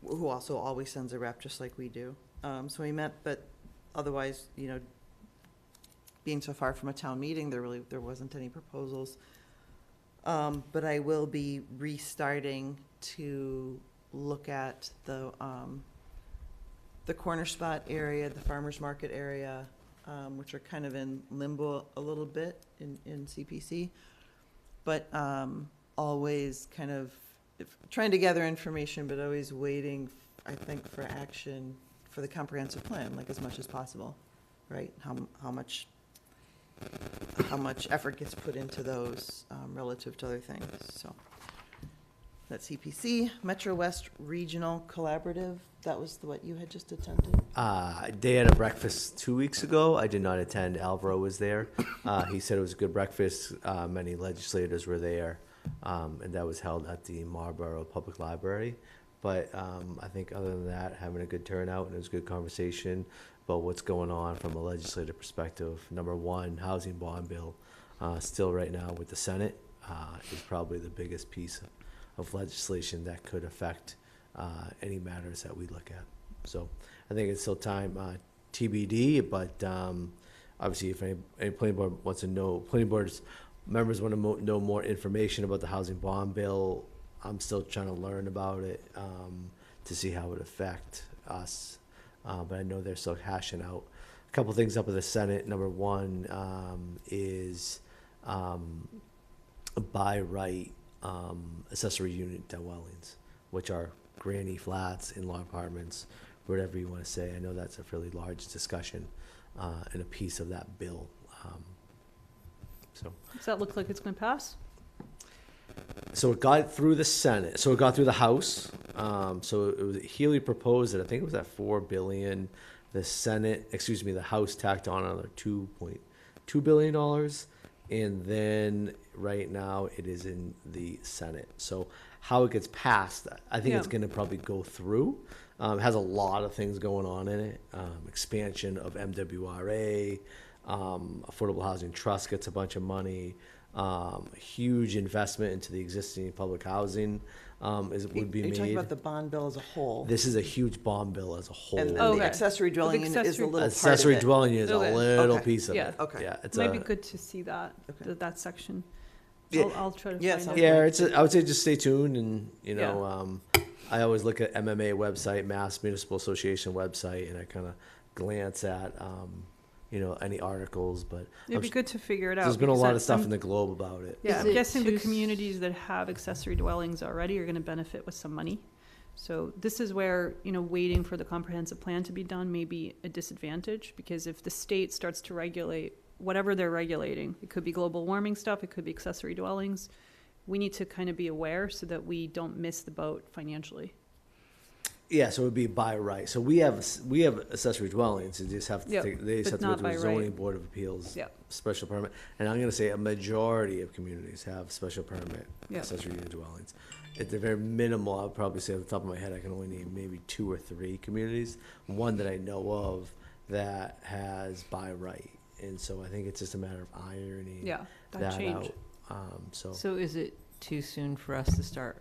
who also always sends a rep, just like we do. So we met, but otherwise, you know, being so far from a town meeting, there wasn't any proposals. But I will be restarting to look at the corner spot area, the farmer's market area, which are kind of in limbo a little bit in CPC. But always kind of trying to gather information, but always waiting, I think, for action for the comprehensive plan, like as much as possible, right? How much effort gets put into those relative to other things, so. That's CPC, Metro West Regional Collaborative, that was what you had just attended? They had a breakfast 2 weeks ago. I did not attend. Alvaro was there. He said it was a good breakfast. Many legislators were there, and that was held at the Marlborough Public Library. But I think other than that, having a good turnout, and it was a good conversation about what's going on from a legislative perspective. Number one, housing bond bill, still right now with the Senate, is probably the biggest piece of legislation that could affect any matters that we look at. So I think it's still time, TBD, but obviously if any planning board wants to know, planning board's members want to know more information about the housing bond bill, I'm still trying to learn about it to see how it would affect us. But I know they're still hashing out a couple things up in the Senate. Number one is by right accessory unit dwellings, which are granny flats, in-law apartments, whatever you want to say. I know that's a fairly large discussion and a piece of that bill. Does that look like it's going to pass? So it got through the Senate. So it got through the House. So it was Healy proposed it. I think it was at $4 billion. The House tacked on another $2.2 billion. And then right now it is in the Senate. So how it gets passed, I think it's going to probably go through. It has a lot of things going on in it. Expansion of MWRA, Affordable Housing Trust gets a bunch of money. Huge investment into the existing public housing would be Are you talking made. about the bond bill as a whole? This is a huge bond bill as a whole. And then Oh, the okay. accessory dwelling unit is a accessory- little part of Accessory it. dwelling unit is Okay. a little Okay. piece of Yeah. it. Okay. Yeah, it's Might be good to see that, Okay. that section. Yeah. I'll try to Yeah, find sounds out. Yeah, I would say just stay tuned, and I always look at MMA website, Mass Municipal Association website, and I kind of glance at any articles. But It'd be good to figure it out. there's been a because lot of stuff I'm- in the Globe about it. Yeah, Is I'm it guessing the too communities that have accessory dwellings already are going to benefit with some money. So this is where, waiting for the comprehensive plan to be done may be a disadvantage, because if the state starts to regulate whatever they're regulating, it could be global warming stuff, it could be accessory dwellings, we need to kind of be aware so that we don't miss the boat financially. Yeah, so it would be by right. So we have accessory dwellings. They just have to Yep, they just but have to go not to a by right. zoning board of appeals Yep. special permit. And I'm going to say a majority of communities have special permit Yep. accessory unit dwellings. At the very minimal, I would probably say off the top of my head, I can only name maybe 2 or 3 communities. One that I know of that has by right, and so I think it's just a matter of ironing Yeah, that that change. out. So is it too soon for us to start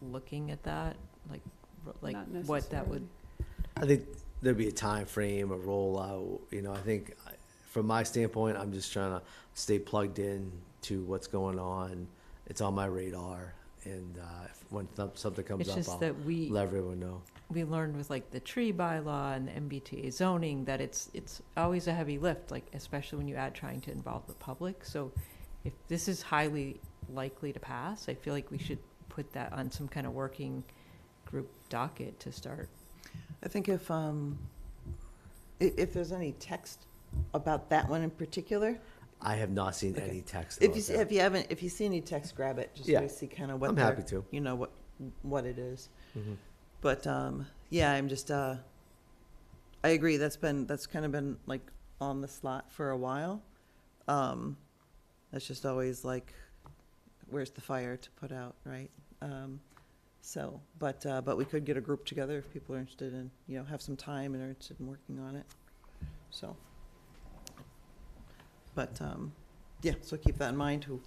looking at that? Like Not what that would, I think there'd be a time frame, a rollout. I think from my standpoint, I'm just trying to stay plugged in to what's going on. It's on my radar, and when something comes it's up, just I'll that let everyone know. we learned with like the tree bylaw and the MBTA zoning that it's always a heavy lift, like especially when you add trying to involve the public. So if this is highly likely to pass, I feel like we should put that on some kind of working group docket to start. I think if there's any text about that one in particular, I have not seen Okay. any text. if about you see, that. if you see any text, grab it, just Yeah. so you see kind of what I'm they're- happy to. what it is. Mhm. But yeah, I'm just I agree. That's kind of been like on the slot for a while. That's just always like, where's the fire to put out, right? But we could get a group together if people are interested in, have some time and are interested in working on it. So, but yeah, so keep that in mind. Who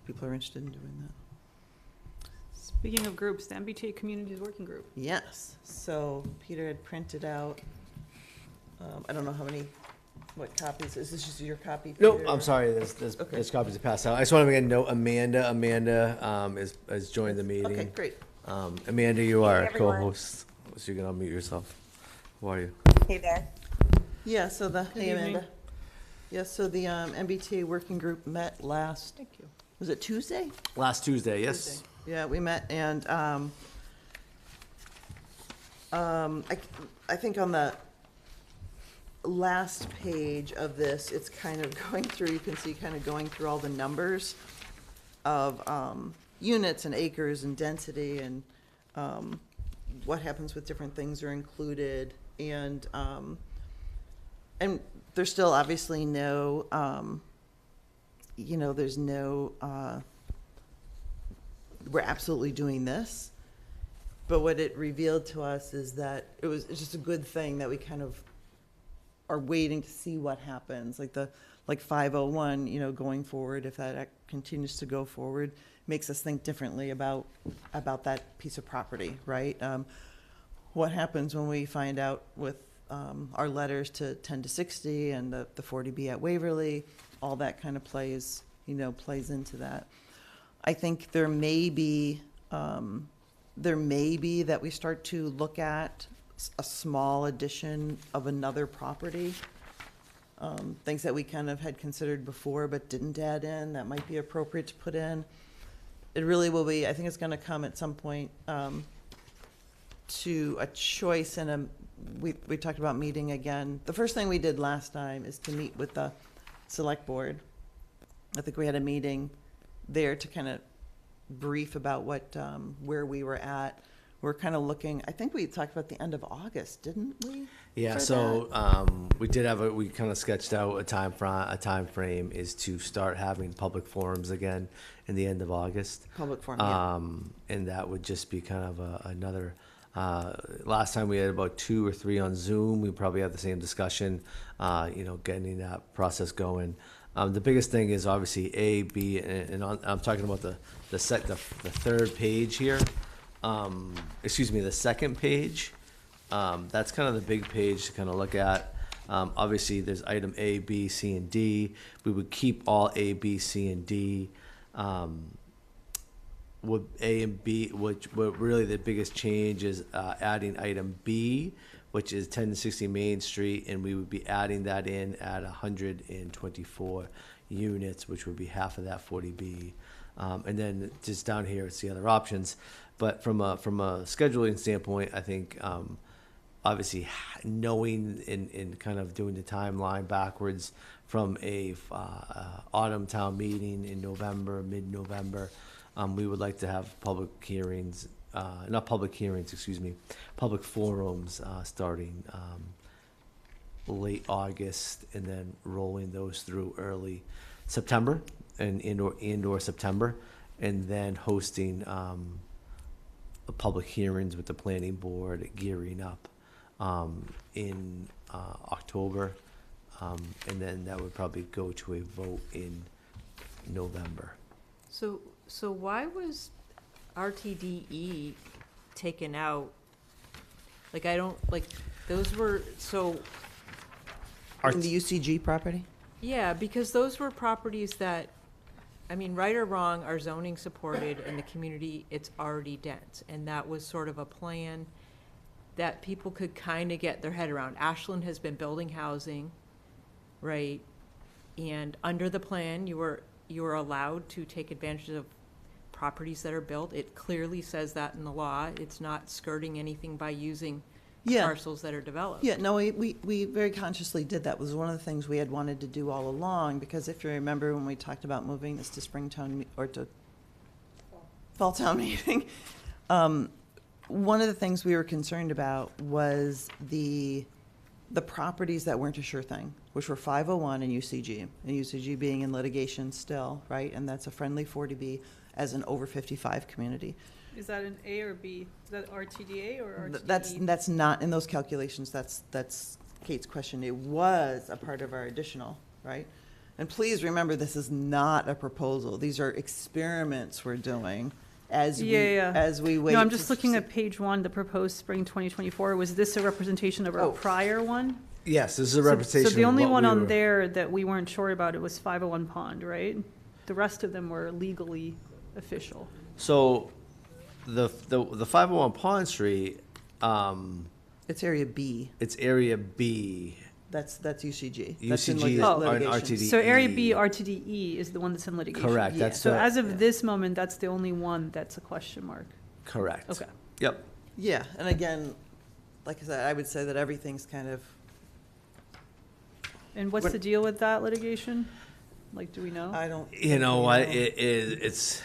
people are interested in doing that. Speaking of groups, the MBTA Communities Working Group. Yes, so Peter had printed out, I don't know how many What copies, is this just your copy? Nope, Peter, I'm or- sorry, Okay. there's copies to pass out. I just want to make a note, Amanda has joined the meeting. Okay, great. Amanda, you are a everyone. co-host, so you can unmute yourself. Who are you? Hey there. Yeah, so the, Good hey evening. Amanda. Yeah, so the MBTA working group met last, was it Tuesday? Last Tuesday, yes. Tuesday. Yeah, we met, and I think on the last page of this, it's kind of going through, you can see kind of going through all the numbers of units and acres and density and what happens with different things are included. And there's still obviously no, there's no, we're absolutely doing this. But what it revealed to us is that it's just a good thing that we kind of are waiting to see what happens. Like 501, going forward, if that continues to go forward, makes us think differently about that piece of property, right? What happens when we find out with our letters to 10 to 60 and the 40B at Waverly, all that kind of plays into that. I think there may be that we start to look at a small addition of another property. Things that we kind of had considered before but didn't add in, that might be appropriate to put in. It really will be, I think it's gonna come at some point to a choice and we talked about meeting again. The first thing we did last time is to meet with the select board. I think we had a meeting there to kind of brief about where we were at. We're kind of looking, I think we talked about the end of August, didn't we? Yeah, for so we kind of sketched out a time frame is to start having public forums again in the end of August. Public forum, yeah. And that would just be kind of another, last time we had about 2 or 3 on Zoom. We probably had the same discussion, getting that process going. The biggest thing is obviously A, B, and I'm talking about the third page here. The second page. That's kind of the big page to kind of look at. Obviously, there's item A, B, C, and D. We would keep all A, B, C, and D. With A and B, what really the biggest change is adding item B, which is 1060 Main Street, and we would be adding that in at 124 units, which would be half of that 40B. And then just down here, it's the other options. But from a scheduling standpoint, I think obviously knowing and kind of doing the timeline backwards from a autumn town meeting in November, mid-November, we would like to have public hearings, public forums starting late August and then rolling those through early September and/or September, and then hosting public hearings with the planning board, gearing up in October, and then that would probably go to a vote in November. So why was RTDE taken out? Those were, In the UCG property? yeah, because those were properties that, right or wrong, are zoning supported and the community, it's already dense. And that was sort of a plan that people could kind of get their head around. Ashland has been building housing, right? And under the plan, you were allowed to take advantage of properties that are built. It clearly says that in the law. It's not skirting anything by using Yeah. parcels that are developed. Yeah, no, we very consciously did that. It was one of the things we had wanted to do all along, because if you remember when we talked about moving this to Springtown, or to Fall Town meeting, one of the things we were concerned about was the properties that weren't a sure thing, which were 501 and UCG being in litigation still, right? And that's a friendly 40B as an over 55 community. Is that an A or B? Is that RTDA or RTDE? That's not in those calculations. That's Kate's question. It was a part of our additional, right? And please remember, this is not a proposal. These are experiments we're doing as we wait. No, I'm just to looking see. at page 1, the proposed spring 2024. Was this a representation of our Oh. prior one? Yes, this is a So representation. the of only what one we on were- there that we weren't sure about, it was 501 Pond, right? The rest of them were legally official. So the 501 Pond Street, It's Area B. it's Area B. That's UCG. That's in UCG lit- is on litigation. RTD. So Area B, DE. RTDE is the one that's in litigation. Correct. Yeah. That's So the, as of this moment, that's the only one that's a question mark. correct. Okay. Yep. Yeah, and again, like I said, I would say that everything's kind of, And what's What- the deal with that litigation? Like, do we know? I don't. You know what? know. It's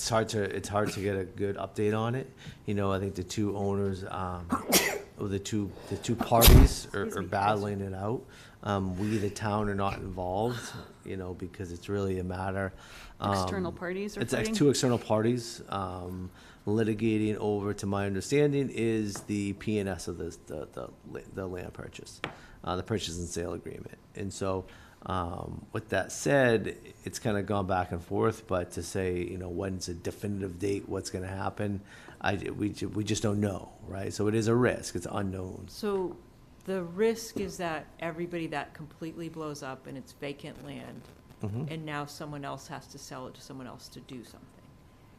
hard to get a good update on it. You know, I think the two owners, or the two parties are battling it out. We, the town, are not involved. You know, because it's really a matter. External parties are It's fighting? two external parties litigating over. To my understanding, is the P&S of the land purchase, the purchase and sale agreement. And so, with that said, it's kind of gone back and forth. But to say, you know, when's a definitive date, what's going to happen, we just don't know, right? So it is a risk. It's unknown. So the risk is that everybody that completely blows up and it's vacant land, and now someone else has to sell it to someone else to do something.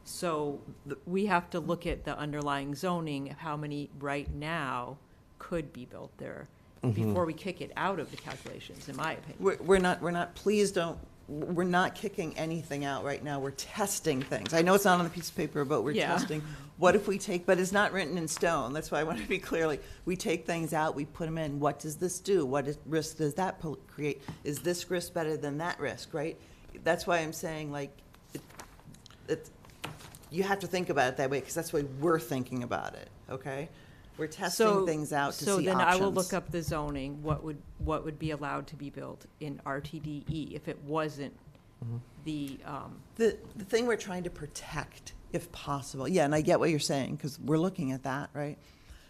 So we have to look at the underlying zoning, of how many right now could be built there before we kick it out of the calculations, in my opinion. We're not, please don't, we're not kicking anything out right now. We're testing things. I know it's not on the piece of paper, but we're Yeah. testing. What if we take, but it's not written in stone. That's why I want to be clear, like, we take things out, we put them in. What does this do? Risk does that create? Is this risk better than that risk, right? That's why I'm saying, like, you have to think about it that way, because that's the way we're thinking about it, okay? We're testing things out to see So then I will options. look up the zoning, what would be allowed to be built in RTDE if it wasn't the, The thing we're trying to protect, if possible, yeah, and I get what you're saying, because we're looking at that, right?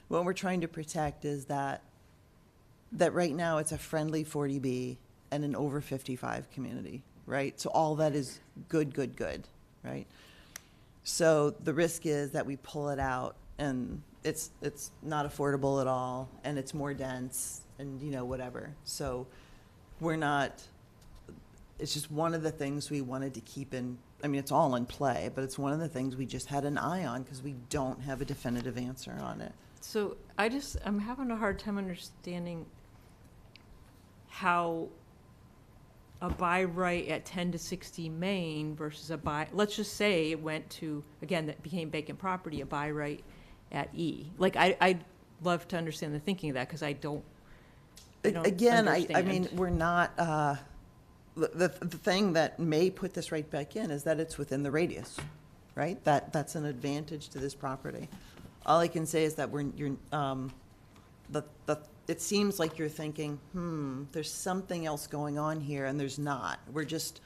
What we're trying to protect is that right now it's a friendly 40B and an over 55 community, right? So all that is good, right? So the risk is that we pull it out and it's not affordable at all, and it's more dense, and, you know, whatever. So we're not, it's just one of the things we wanted to keep in, I mean, it's all in play, but it's one of the things we just had an eye on because we don't have a definitive answer on it. so I'm having a hard time understanding how a buy right at 10 to 60 Main versus a buy, let's just say it went to, again, that became vacant property, a buy right at E. Like, I'd love to understand the thinking of that, because I don't Again, I mean, understand. we're not, the thing that may put this right back in is that it's within the radius, right? That's an advantage to this property. All I can say is that it seems like you're thinking, there's something else going on here, and there's not. We're just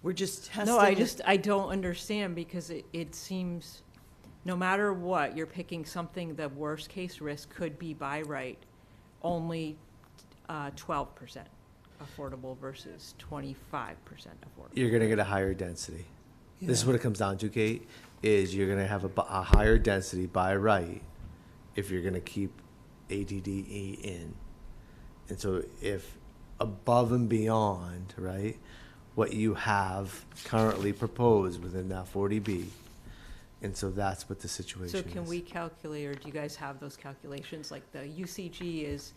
testing. No, I don't understand, because it seems, no matter what, you're picking something, the worst case risk could be by right, only 12% affordable versus 25% affordable. You're going to get a higher density. This is what it comes down to, Kate, is you're going to have a higher density by right if you're going to keep ADDE in. And so if above and beyond, right, what you have currently proposed within that 40B, and so that's what the situation So is. can we calculate, or do you guys have those calculations? Like, the UCG is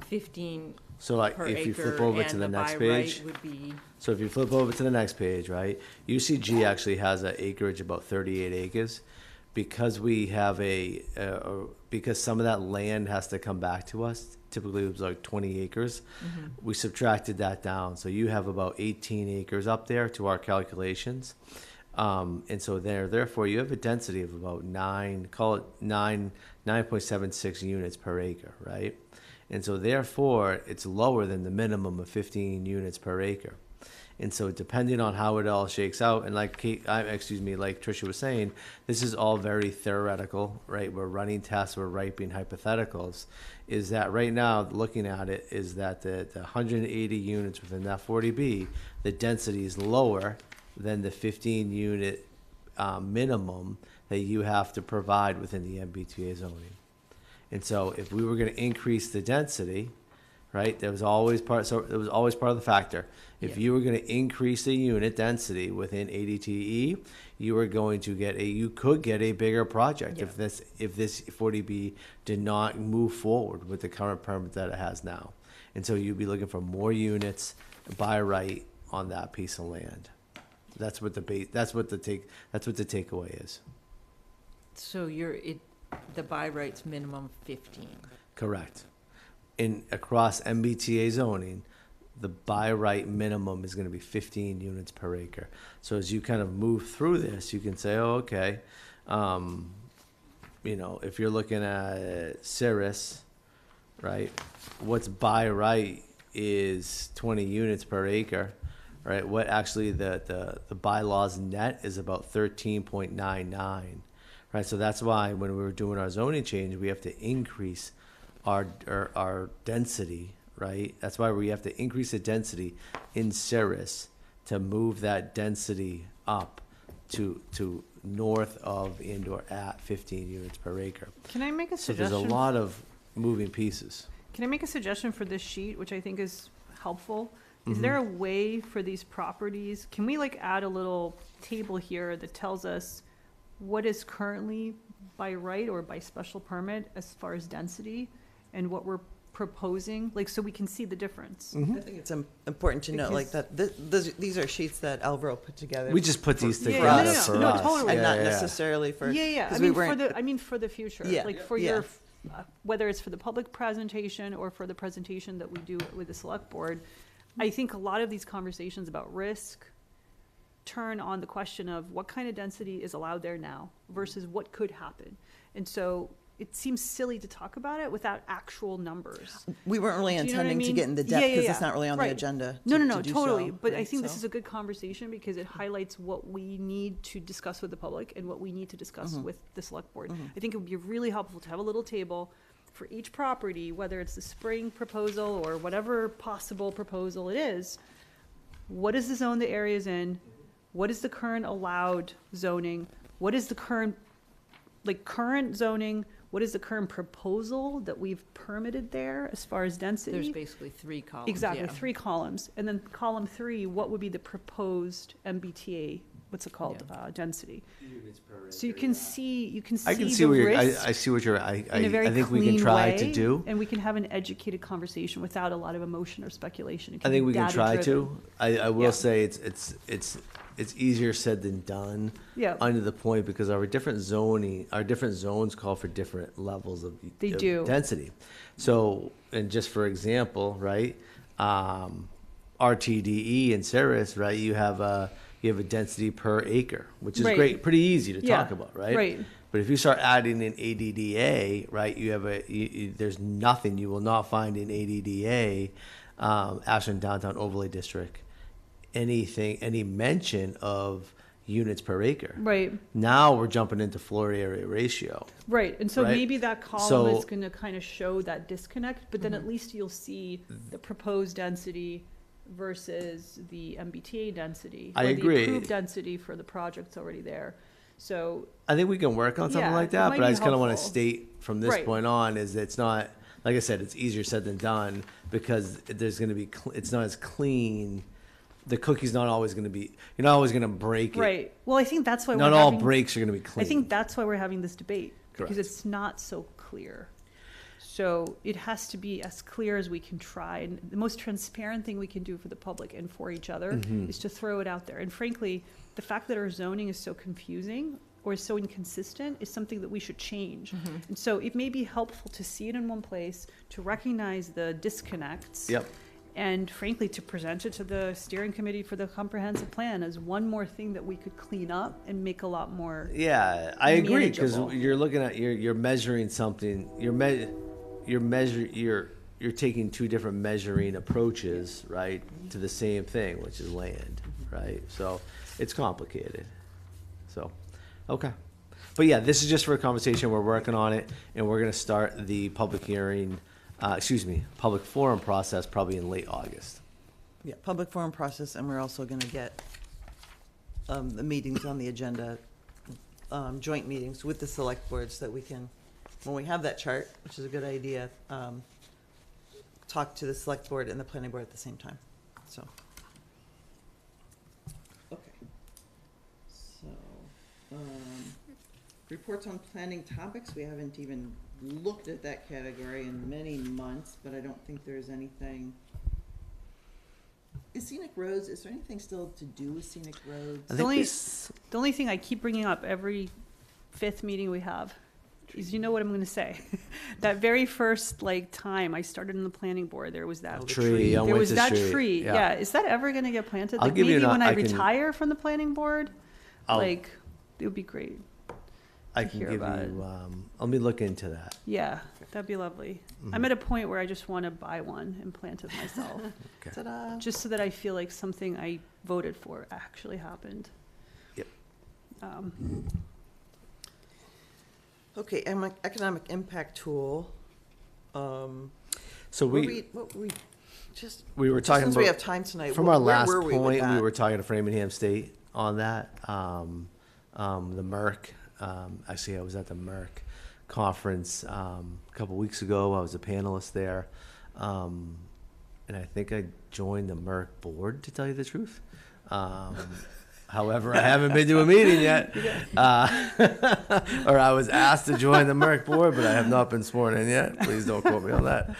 15 So like per if you acre, flip over to and the the next by page, right would be, so if you flip over to the next page, right, UCG actually has an acreage about 38 acres. Because we have because some of that land has to come back to us, typically it was like 20 acres, we subtracted that down. So you have about 18 acres up there to our calculations. And so therefore you have a density of about 9.76 units per acre, right? And so therefore it's lower than the minimum of 15 units per acre. And so depending on how it all shakes out, and like like Tricia was saying, this is all very theoretical, right? We're running tests, we're writing hypotheticals, is that right now, looking at it, is that the 180 units within that 40B, the density is lower than the 15 unit minimum that you have to provide within the MBTA zoning. And so if we were gonna increase the density, right, that was always part, so it was always part of the factor. If Yeah. you were gonna increase the unit density within ADTE, you were going to you could get a bigger project Yeah. if this 40B did not move forward with the current permit that it has now. And so you'd be looking for more units by right on that piece of land. That's what the takeaway is. So the by right's minimum 15. Correct. Across MBTA zoning, the by right minimum is gonna be 15 units per acre. So as you kind of move through this, you can say, oh, okay, if you're looking at Cirrus, right, what's by right is 20 units per acre, right? What actually the bylaws net is about 13.99, right? So that's why when we were doing our zoning change, we have to increase our density, right? That's why we have to increase the density in Cirrus to move that density up to north of and or at 15 units per acre. Can I make a So there's suggestion? a lot of moving pieces. Can I make a suggestion for this sheet, which I think is helpful? Is Mhm. there a way for these properties, can we like add a little table here that tells us what is currently by right or by special permit as far as density and what we're proposing, like, so we can see the difference? I think it's important to note, like, Because- that these are sheets that Alvaro put together. We just put these Yeah, together no, no, for no, us. totally. And not Yeah, yeah. necessarily for. Yeah, I 'cause we mean, weren't- for the future, Yeah, like for yeah. your, whether it's for the public presentation or for the presentation that we do with the select board, I think a lot of these conversations about risk turn on the question of what kind of density is allowed there now versus what could happen. And so it seems silly to talk about it without actual numbers. We weren't really Do you know what I intending to mean? get into Yeah, depth yeah, because it's yeah. not really on the Right. agenda. No, to- no, to do totally. so, But I right? think this So- is a good conversation because it highlights what we need to discuss with the public and what we need to discuss Mhm. with the select board. Mhm. I think it would be really helpful to have a little table for each property, whether it's the spring proposal or whatever possible proposal it is. What is the zone the area's in? What is the current allowed zoning? What is the current zoning? What is the current proposal that we've permitted there as far as density? There's basically 3 columns. Exactly, yeah. 3 columns. And then column 3, what would be the proposed MBTA, what's it called, density? So you can see I can the see where risk I see what you're, I in a very think we can clean try to way, do. and we can have an educated conversation without a lot of emotion or speculation. It I can think be we can try data-driven. to. I will Yeah. say it's easier said than done. Yeah. Under the point because our different zones call for different levels of They of do. density. So, and just for example, right, RTDE and Ceres, right, you have a density per acre, which is Right. great, pretty easy to Yeah, talk about, right? right. But if you start adding in ADDA, right, you have there's nothing you will not find in ADDA, Ashland Downtown Overlay District, any mention of units per acre. Right, Now we're jumping into floor area ratio. right. And so Right. maybe that column So- is gonna kind of show that disconnect, but then at least you'll see the proposed density versus the MBTA density. I or agree. the approved density for the projects already there. So, I think we can work on something Yeah, like it that, might but I be just kind of want to helpful. state from this Right. point on is it's not, like I said, it's easier said than done because there's going to be, it's not as clean. The cookie's not always going to be, you're not always going to break it. right. Well, I think that's why Not we're all having. breaks are going to be clean. I think that's why we're having this debate, because Correct. it's not so clear. So it has to be as clear as we can try. And the most transparent thing we can do for the public and for each other Mhm. is to throw it out there. And frankly, the fact that our zoning is so confusing or so inconsistent is something that we should change. And so it may be helpful to see it in one place, to recognize the disconnects. Yep. And frankly, to present it to the steering committee for the comprehensive plan as one more thing that we could clean up and make a lot more. Yeah, I agree because Manageable. you're looking at you're measuring something. You're taking two different measuring approaches, right, to the same thing, which is land, right? So it's complicated. So, okay, but yeah, this is just for a conversation. We're working on it, and we're gonna start the public hearing. Public forum process probably in late August. Yeah, public forum process, and we're also gonna get the meetings on the agenda, joint meetings with the select boards that we can when we have that chart, which is a good idea, talk to the select board and the planning board at the same time, so. Okay. So, reports on planning topics, we haven't even looked at that category in many months, but I don't think there's anything. Is scenic roads, is there anything still to do with scenic roads? I The think only, this- the only thing I keep bringing up every 5th meeting we have is, you know what I'm gonna say. That very first, like, time I started in the planning board, there was that Oh, the tree, young There was winter that tree, yeah. yeah. Is that ever gonna get planted? I'll Like, give you maybe an- when I I can- retire from the planning board, I'll- like, it would be great. I to can hear give about you, let me look into that. Yeah, that'd be lovely. I'm at a point where I just want to buy one and plant it myself, Okay. Ta-da. just so that I feel like something I voted for actually happened. Yep. Okay, economic impact tool. So What we, just, we were just talking since we about, have time tonight, from where our last were we with point, we that? were talking to Framingham State on that. The Merck, actually, I was at the Merck conference a couple weeks ago. I was a panelist there. And I think I joined the Merck board, to tell you the truth. However, I haven't been to a meeting yet. Or I was asked to join the Merck board, but I have not been sworn in yet. Please don't quote me on that.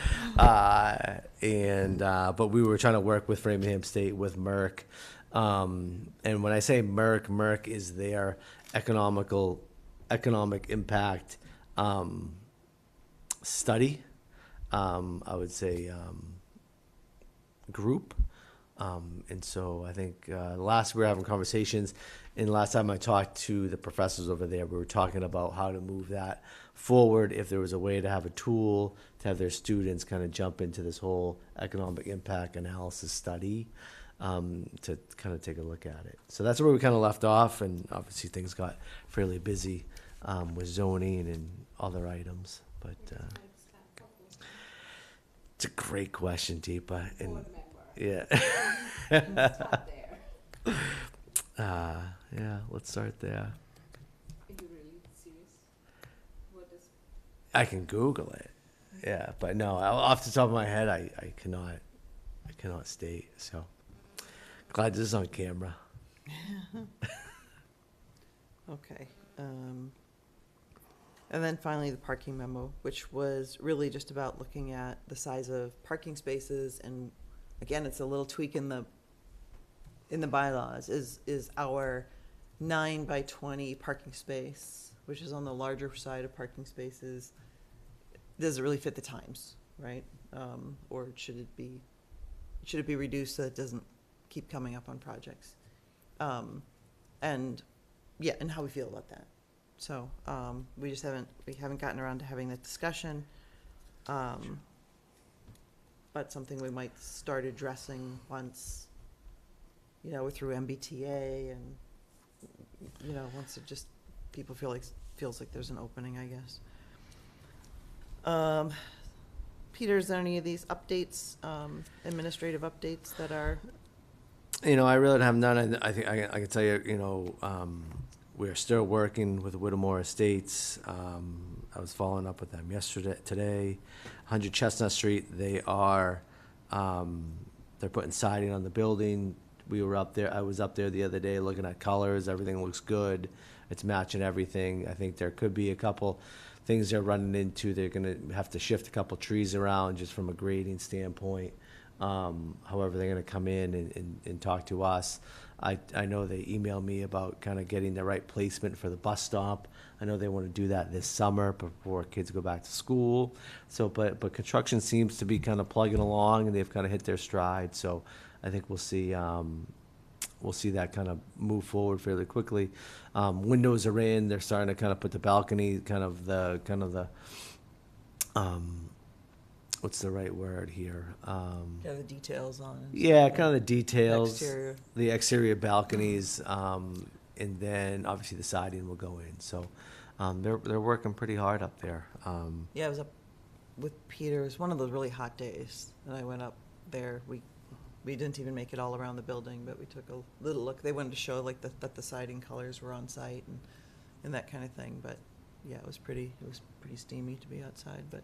But we were trying to work with Framingham State, with Merck. And when I say Merck is their economic impact study, I would say group. And so I think last we were having conversations, and last time I talked to the professors over there, we were talking about how to move that forward, if there was a way to have a tool to have their students kind of jump into this whole economic impact analysis study, to kind of take a look at it. So that's where we kind of left off, and obviously things got fairly busy with zoning and other items. But it's a great question, Deepa. And yeah. Yeah, let's start there. I can Google it. Yeah, but no, off the top of my head, I cannot state. So glad this is on camera. Okay. And then finally, the parking memo, which was really just about looking at the size of parking spaces. And again, it's a little tweak in the bylaws, is our 9 by 20 parking space, which is on the larger side of parking spaces. Does it really fit the times, right? Or should it be reduced so it doesn't keep coming up on projects? And yeah, and how we feel about that. So we haven't gotten around to having that discussion. But something we might start addressing once, we're through MBTA, and once it just people feels like there's an opening, I guess. Peter, is there any of these updates, administrative updates that are? I really have none. I think I can tell you, we're still working with Whittemore Estates. I was following up with them today. 100 Chestnut Street, they're putting siding on the building. We were up there, I was up there the other day looking at colors. Everything looks good. It's matching everything. I think there could be a couple things they're running into. They're gonna have to shift a couple trees around just from a grading standpoint. However, they're gonna come in and talk to us. I know they emailed me about kind of getting the right placement for the bus stop. I know they want to do that this summer before kids go back to school. So, but construction seems to be kind of plugging along, and they've kind of hit their stride. So I think we'll see that kind of move forward fairly quickly. Windows are in. They're starting to kind of put the balcony, what's the right word here? The details on it. Yeah, kind of the details, Exterior. the exterior balconies, and then obviously the siding will go in. So they're working pretty hard up there. Yeah, I was up with Peter. It was one of those really hot days, and I went up there. We didn't even make it all around the building, but we took a little look. They wanted to show that the siding colors were on site and that kind of thing. But yeah, it was pretty steamy to be outside, but,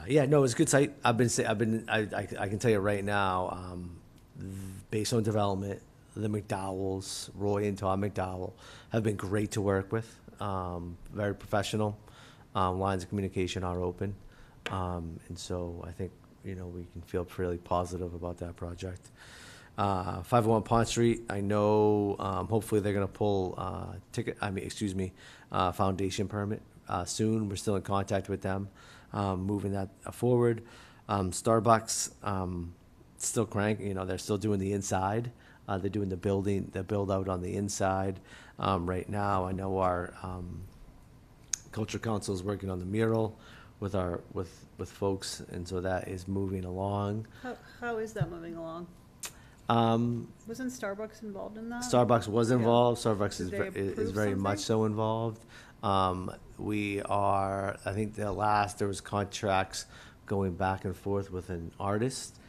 Yeah, no, it's a good site. I can tell you right now, based on development, the McDowells, Roy and Todd McDowell, have been great to work with. Very professional. Lines of communication are open. And so I think, we can feel fairly positive about that project. 501 Pond Street, I know, hopefully they're gonna pull, foundation permit, soon. We're still in contact with them, moving that forward. Starbucks, still cranking, they're still doing the inside. They're doing the build out on the inside. Right now, I know our, Culture Council is working on the mural with folks, and so that is moving along. How is that moving along? Wasn't Starbucks involved in that? Starbucks was Yeah. involved. Starbucks Did is, they is approve very much something? so involved. We are, I think there was contracts going back and forth with an artist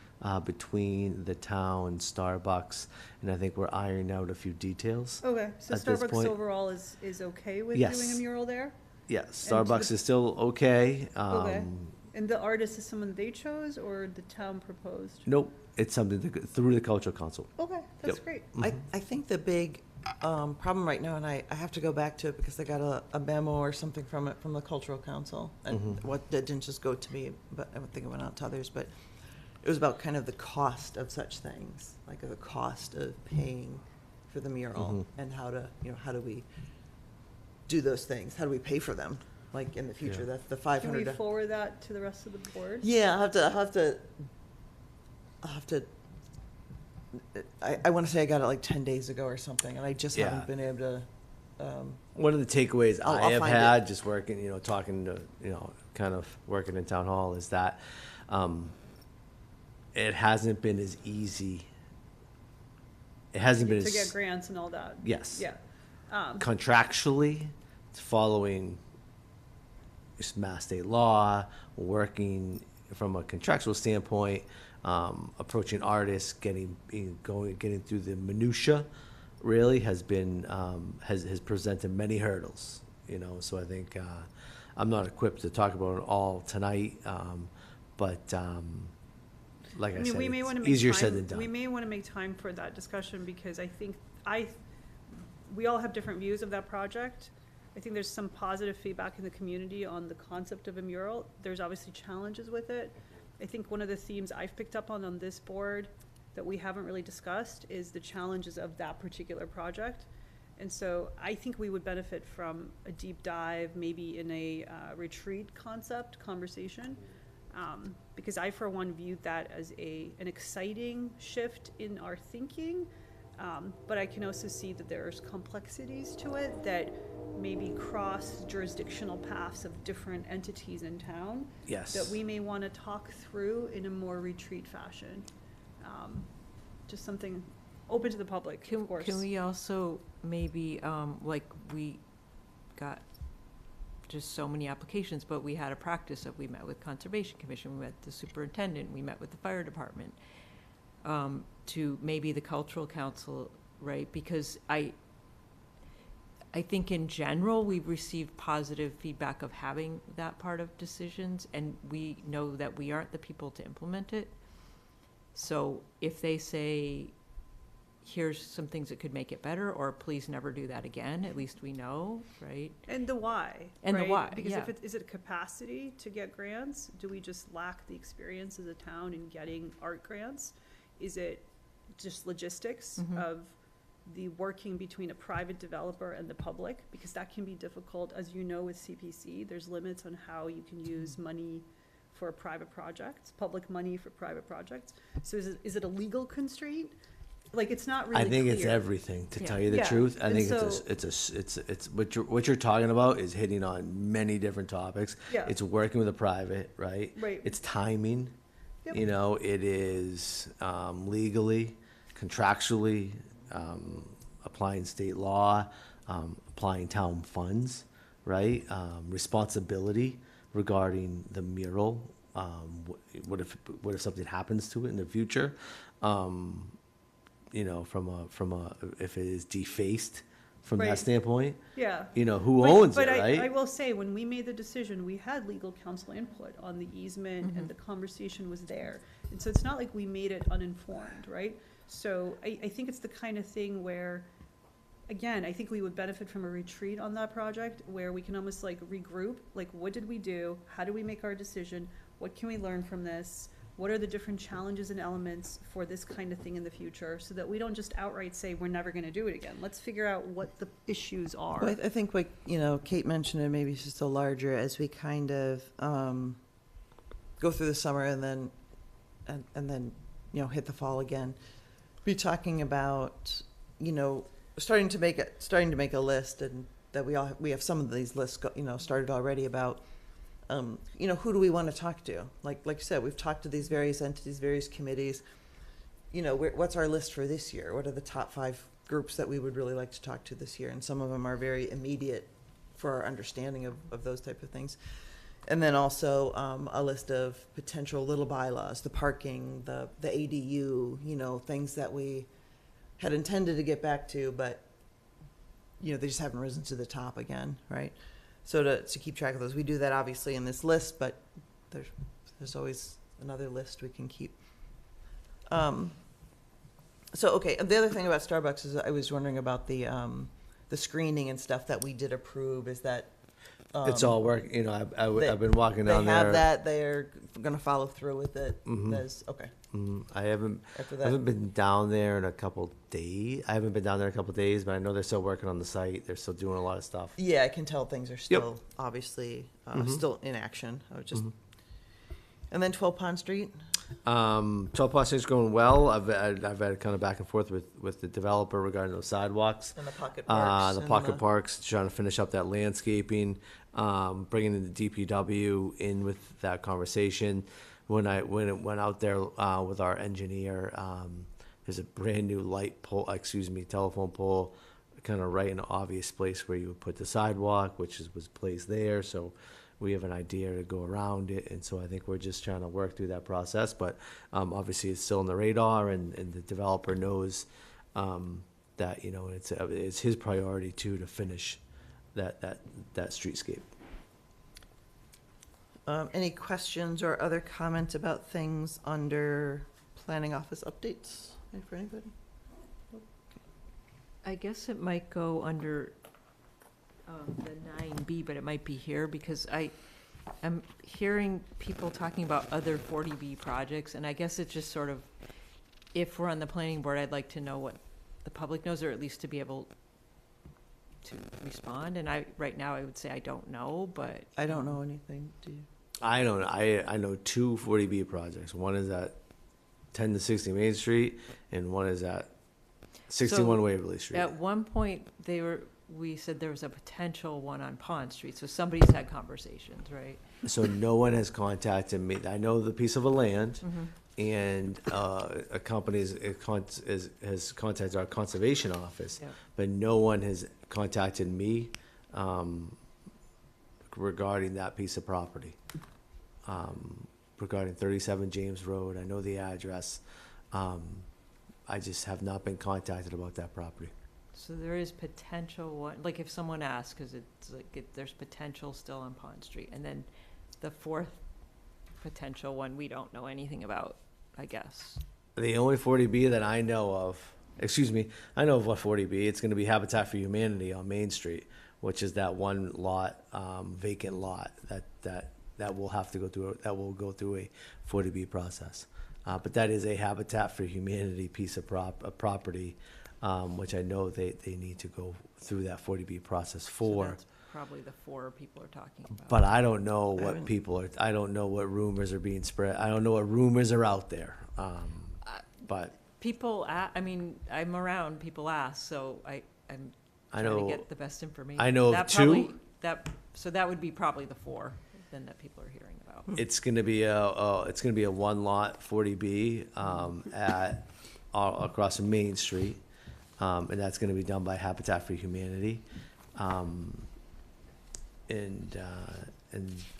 between the town, Starbucks, and I think we're ironing out a few details. Okay, so At this Starbucks point- overall is okay with Yes. doing a mural there? Yes, And to Starbucks the- is still okay. Okay. And the artist is someone they chose or the town proposed? Nope, it's something through the Cultural Council. Okay, that's Yep. great. I think the big problem right now, and I have to go back to it because I got a memo or something from the Cultural Council, and what that didn't just go to me, but I would think it went out to others, but it was about kind of the cost of such things, like the cost of paying for the mural, and how do we do those things? How do we pay for them? Like in the future, Yeah. that's the Can we $500. forward that to the rest of the board? Yeah, I'll have to. I want to say I got it like 10 days ago or something, and I just Yeah. haven't been able to. One of the takeaways I'll I have find had just working, talking to, kind of working in town hall is that it hasn't been as easy. It hasn't been To as get grants and all that? Yes. Yeah. Contractually, it's following just Mass state law, working from a contractual standpoint, approaching artists, getting through the minutia, really has been has presented many hurdles. So I think I'm not equipped to talk about it all tonight, but like I I mean, said, we may want to it's make easier time. said than done. We may want to make time for that discussion because I think we all have different views of that project. I think there's some positive feedback in the community on the concept of a mural. There's obviously challenges with it. I think one of the themes I've picked up on this board that we haven't really discussed is the challenges of that particular project. And so I think we would benefit from a deep dive, maybe in a retreat conversation. Because I, for one, viewed that as an exciting shift in our thinking. But I can also see that there's complexities to it that maybe cross jurisdictional paths of different entities in town. Yes. That we may want to talk through in a more retreat fashion. Just something open to the public, of course. Can we also maybe, we got just so many applications, but we had a practice of, we met with Conservation Commission, we met the superintendent, we met with the fire department, to maybe the Cultural Council, right? Because I think in general, we've received positive feedback of having that part of decisions, and we know that we aren't the people to implement it. So if they say, here's some things that could make it better, or please never do that again, at least we know, right? And the why. And the right? why, Because yeah. is it capacity to get grants? Do we just lack the experience as a town in getting art grants? Is it just logistics of the working between a private developer and the public? Because that can be difficult, as you know, with CPC, there's limits on how you can use money for private projects, public money for private projects. So is it a legal constraint? Like, it's not really I think it's clear. everything, to Yeah. tell you the Yeah. truth. I And think so- it's what you're talking about is hitting on many different topics. Yeah. It's working with a private, right? Right. It's timing. Yep. It is legally, contractually, applying state law, applying town funds, right? Responsibility regarding the mural. What if something happens to it in the future? From a if it is defaced, from that Right. standpoint. Yeah. You know, who But- owns but it, I right? will say, when we made the decision, we had legal counsel input on the easement, Mm-hmm. and the conversation was there. And so it's not like we made it uninformed, right? So I think it's the kind of thing where, again, I think we would benefit from a retreat on that project, where we can almost like regroup, like, what did we do? How do we make our decision? What can we learn from this? What are the different challenges and elements for this kind of thing in the future, so that we don't just outright say, we're never gonna do it again. Let's figure out what the issues are. Well, I think what, Kate mentioned, and maybe it's just a larger, as we kind of go through the summer and then, hit the fall again, be talking about, starting to make a list, and that we have some of these lists, started already about, who do we want to talk to? Like you said, we've talked to these various entities, various committees. What's our list for this year? What are the top 5 groups that we would really like to talk to this year? And some of them are very immediate for our understanding of those type of things. And then also a list of potential little bylaws, the parking, the ADU, things that we had intended to get back to, but, they just haven't risen to the top again, right? So to keep track of those, we do that obviously in this list, but there's always another list we can keep. Okay, and the other thing about Starbucks is I was wondering about the screening and stuff that we did approve. Is that It's all work, I've been walking down they there. have that? They're going to follow through with it. Mhm. Okay. I haven't After I that, haven't been down there in a couple days. I haven't been down there in a couple days, but I know they're still working on the site. They're still doing a lot of stuff. yeah, I can tell things are still obviously still in action. I was just, and then 12 Pond Street. 12 Pond Street's going well. I've had kind of back and forth with the developer regarding those sidewalks. And the pocket parks. The and pocket parks, trying to finish up that landscaping, bringing in the DPW in with that conversation. When it went out there with our engineer, there's a brand new telephone pole, kind of right in an obvious place where you would put the sidewalk, was placed there. So we have an idea to go around it, and so I think we're just trying to work through that process. But obviously, it's still on the radar, and the developer knows that it's his priority too to finish that streetscape. Any questions or other comments about things under planning office updates for anybody? I guess it might go under the 9B, but it might be here, because I'm hearing people talking about other 40B projects, and I guess it's just sort of, if we're on the planning board, I'd like to know what the public knows, or at least to be able to respond. And right now I would say I don't know, but. I don't know anything. Do you? I don't know. I know 2 40B projects. One is at 10 to 60 Main Street, and one is at 61 So, Waverly Street. At one point, we said there was a potential one on Pond Street, so somebody's had conversations, right? So no one has contacted me. I know the piece of a land, and a company has contacted our conservation office, Yeah. but no one has contacted me regarding that piece of property. Regarding 37 James Road, I know the address. I just have not been contacted about that property. So there is potential one, like if someone asks, because it's like, there's potential still on Pond Street. And then the 4th potential one, we don't know anything about, I guess. The only 40B that I know of, I know of what 40B, it's gonna be Habitat for Humanity on Main Street, which is that one lot, vacant lot that will have to go through, that will go through a 40B process. But that is a Habitat for Humanity piece of property, which I know they need to go through that 40B process So for. that's probably the 4 people are talking about. But I don't know what haven't- I don't know what rumors are being spread. I don't know what rumors are out there. But People, I'm around, people ask, so I'm I trying to know, get the best information. I know of That 2. probably- So that would be probably the 4 then that people are hearing about. It's gonna be a 1 lot 40B, at, across from Main Street. And that's gonna be done by Habitat for Humanity. And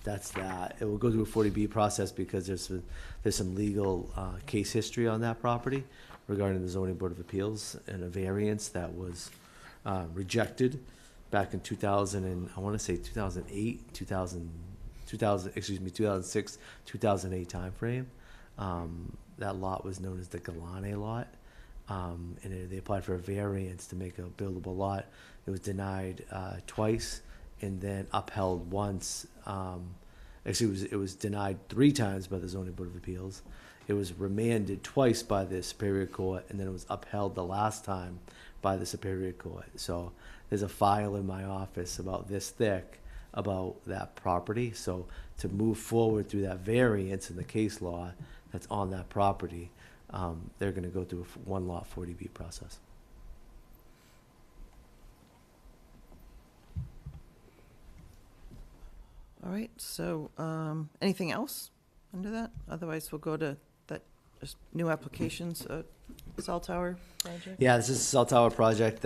that's that. It will go through a 40B process because there's some legal case history on that property regarding the Zoning Board of Appeals and a variance that was rejected back in 2000 and I want to say 2008, 2006, 2008 timeframe. That lot was known as the Galane lot. They applied for a variance to make a buildable lot. It was denied twice and then upheld once. Actually, it was denied 3 times by the Zoning Board of Appeals. It was remanded twice by the Superior Court, and then it was upheld the last time by the Superior Court. So there's a file in my office about this thick about that property. So to move forward through that variance in the case law that's on that property, they're going to go through a one lot 40B process. All right, so anything else under that? Otherwise, we'll go to that just new applications, cell tower project. Yeah, this is a cell tower project.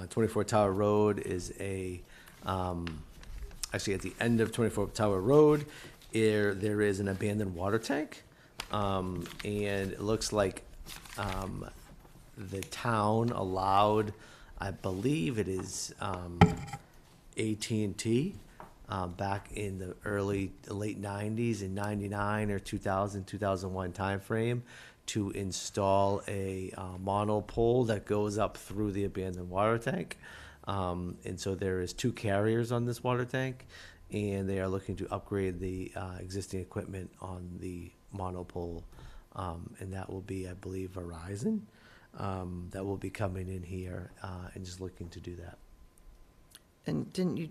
24 Tower Road is actually at the end of 24 Tower Road, there is an abandoned water tank. And it looks like the town allowed, I believe it is AT&T, back in the late 90s, in 99 or 2000, 2001 timeframe, to install a monopole that goes up through the abandoned water tank. And so there is 2 carriers on this water tank, and they are looking to upgrade the existing equipment on the monopole. And that will be, I believe, Verizon, that will be coming in here and just looking to do that. And didn't you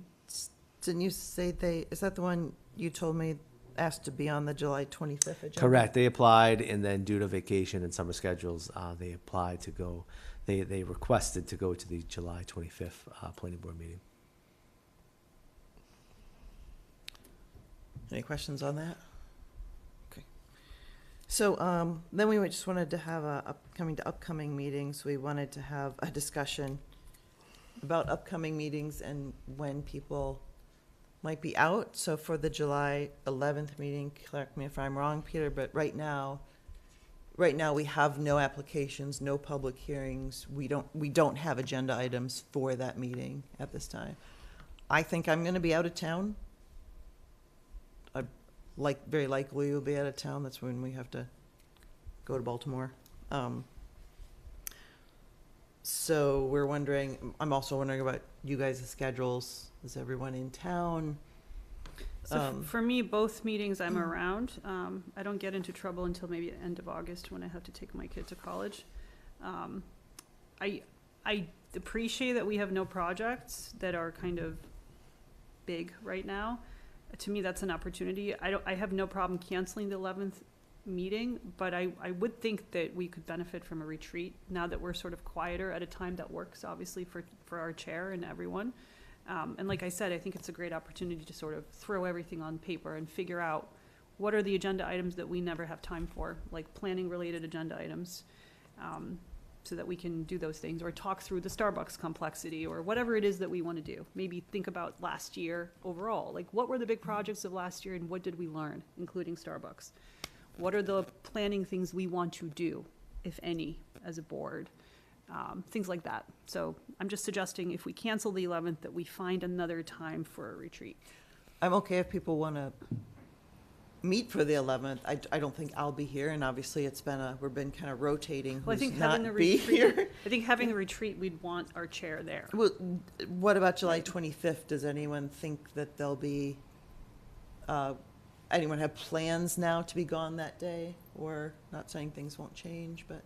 say is that the one you told me asked to be on the July 25th agenda? Correct. They applied, and then due to vacation and summer schedules, they applied to go, they requested to go to the July 25th planning board meeting. Any questions on that? Okay. So then we just wanted to have upcoming meetings. We wanted to have a discussion about upcoming meetings and when people might be out. So for the July 11th meeting, correct me if I'm wrong, Peter, but right now we have no applications, no public hearings. We don't have agenda items for that meeting at this time. I think I'm going to be out of town. Very likely you'll be out of town. That's when we have to go to Baltimore. So we're wondering, I'm also wondering about you guys' schedules. Is everyone in town? So for me, both meetings I'm around. I don't get into trouble until maybe the end of August when I have to take my kid to college. I appreciate that we have no projects that are kind of big right now. To me, that's an opportunity. I have no problem canceling the 11th meeting, but I would think that we could benefit from a retreat now that we're sort of quieter at a time that works, obviously, for our chair and everyone. And like I said, I think it's a great opportunity to sort of throw everything on paper and figure out what are the agenda items that we never have time for, like planning-related agenda items, so that we can do those things, or talk through the Starbucks complexity, or whatever it is that we want to do. Maybe think about last year overall. Like, what were the big projects of last year, and what did we learn, including Starbucks? What are the planning things we want to do, if any, as a board? Things like that. So I'm just suggesting if we cancel the 11th, that we find another time for a retreat. I'm okay if people want to meet for the 11th. I don't think I'll be here, and obviously we've been kind of rotating Well, I who's think having not a be retreat, here. I think having a retreat, we'd want our chair there. Well, what about July 25th? Does anyone think that there'll be, anyone have plans now to be gone that day? Or, not saying things won't change, but.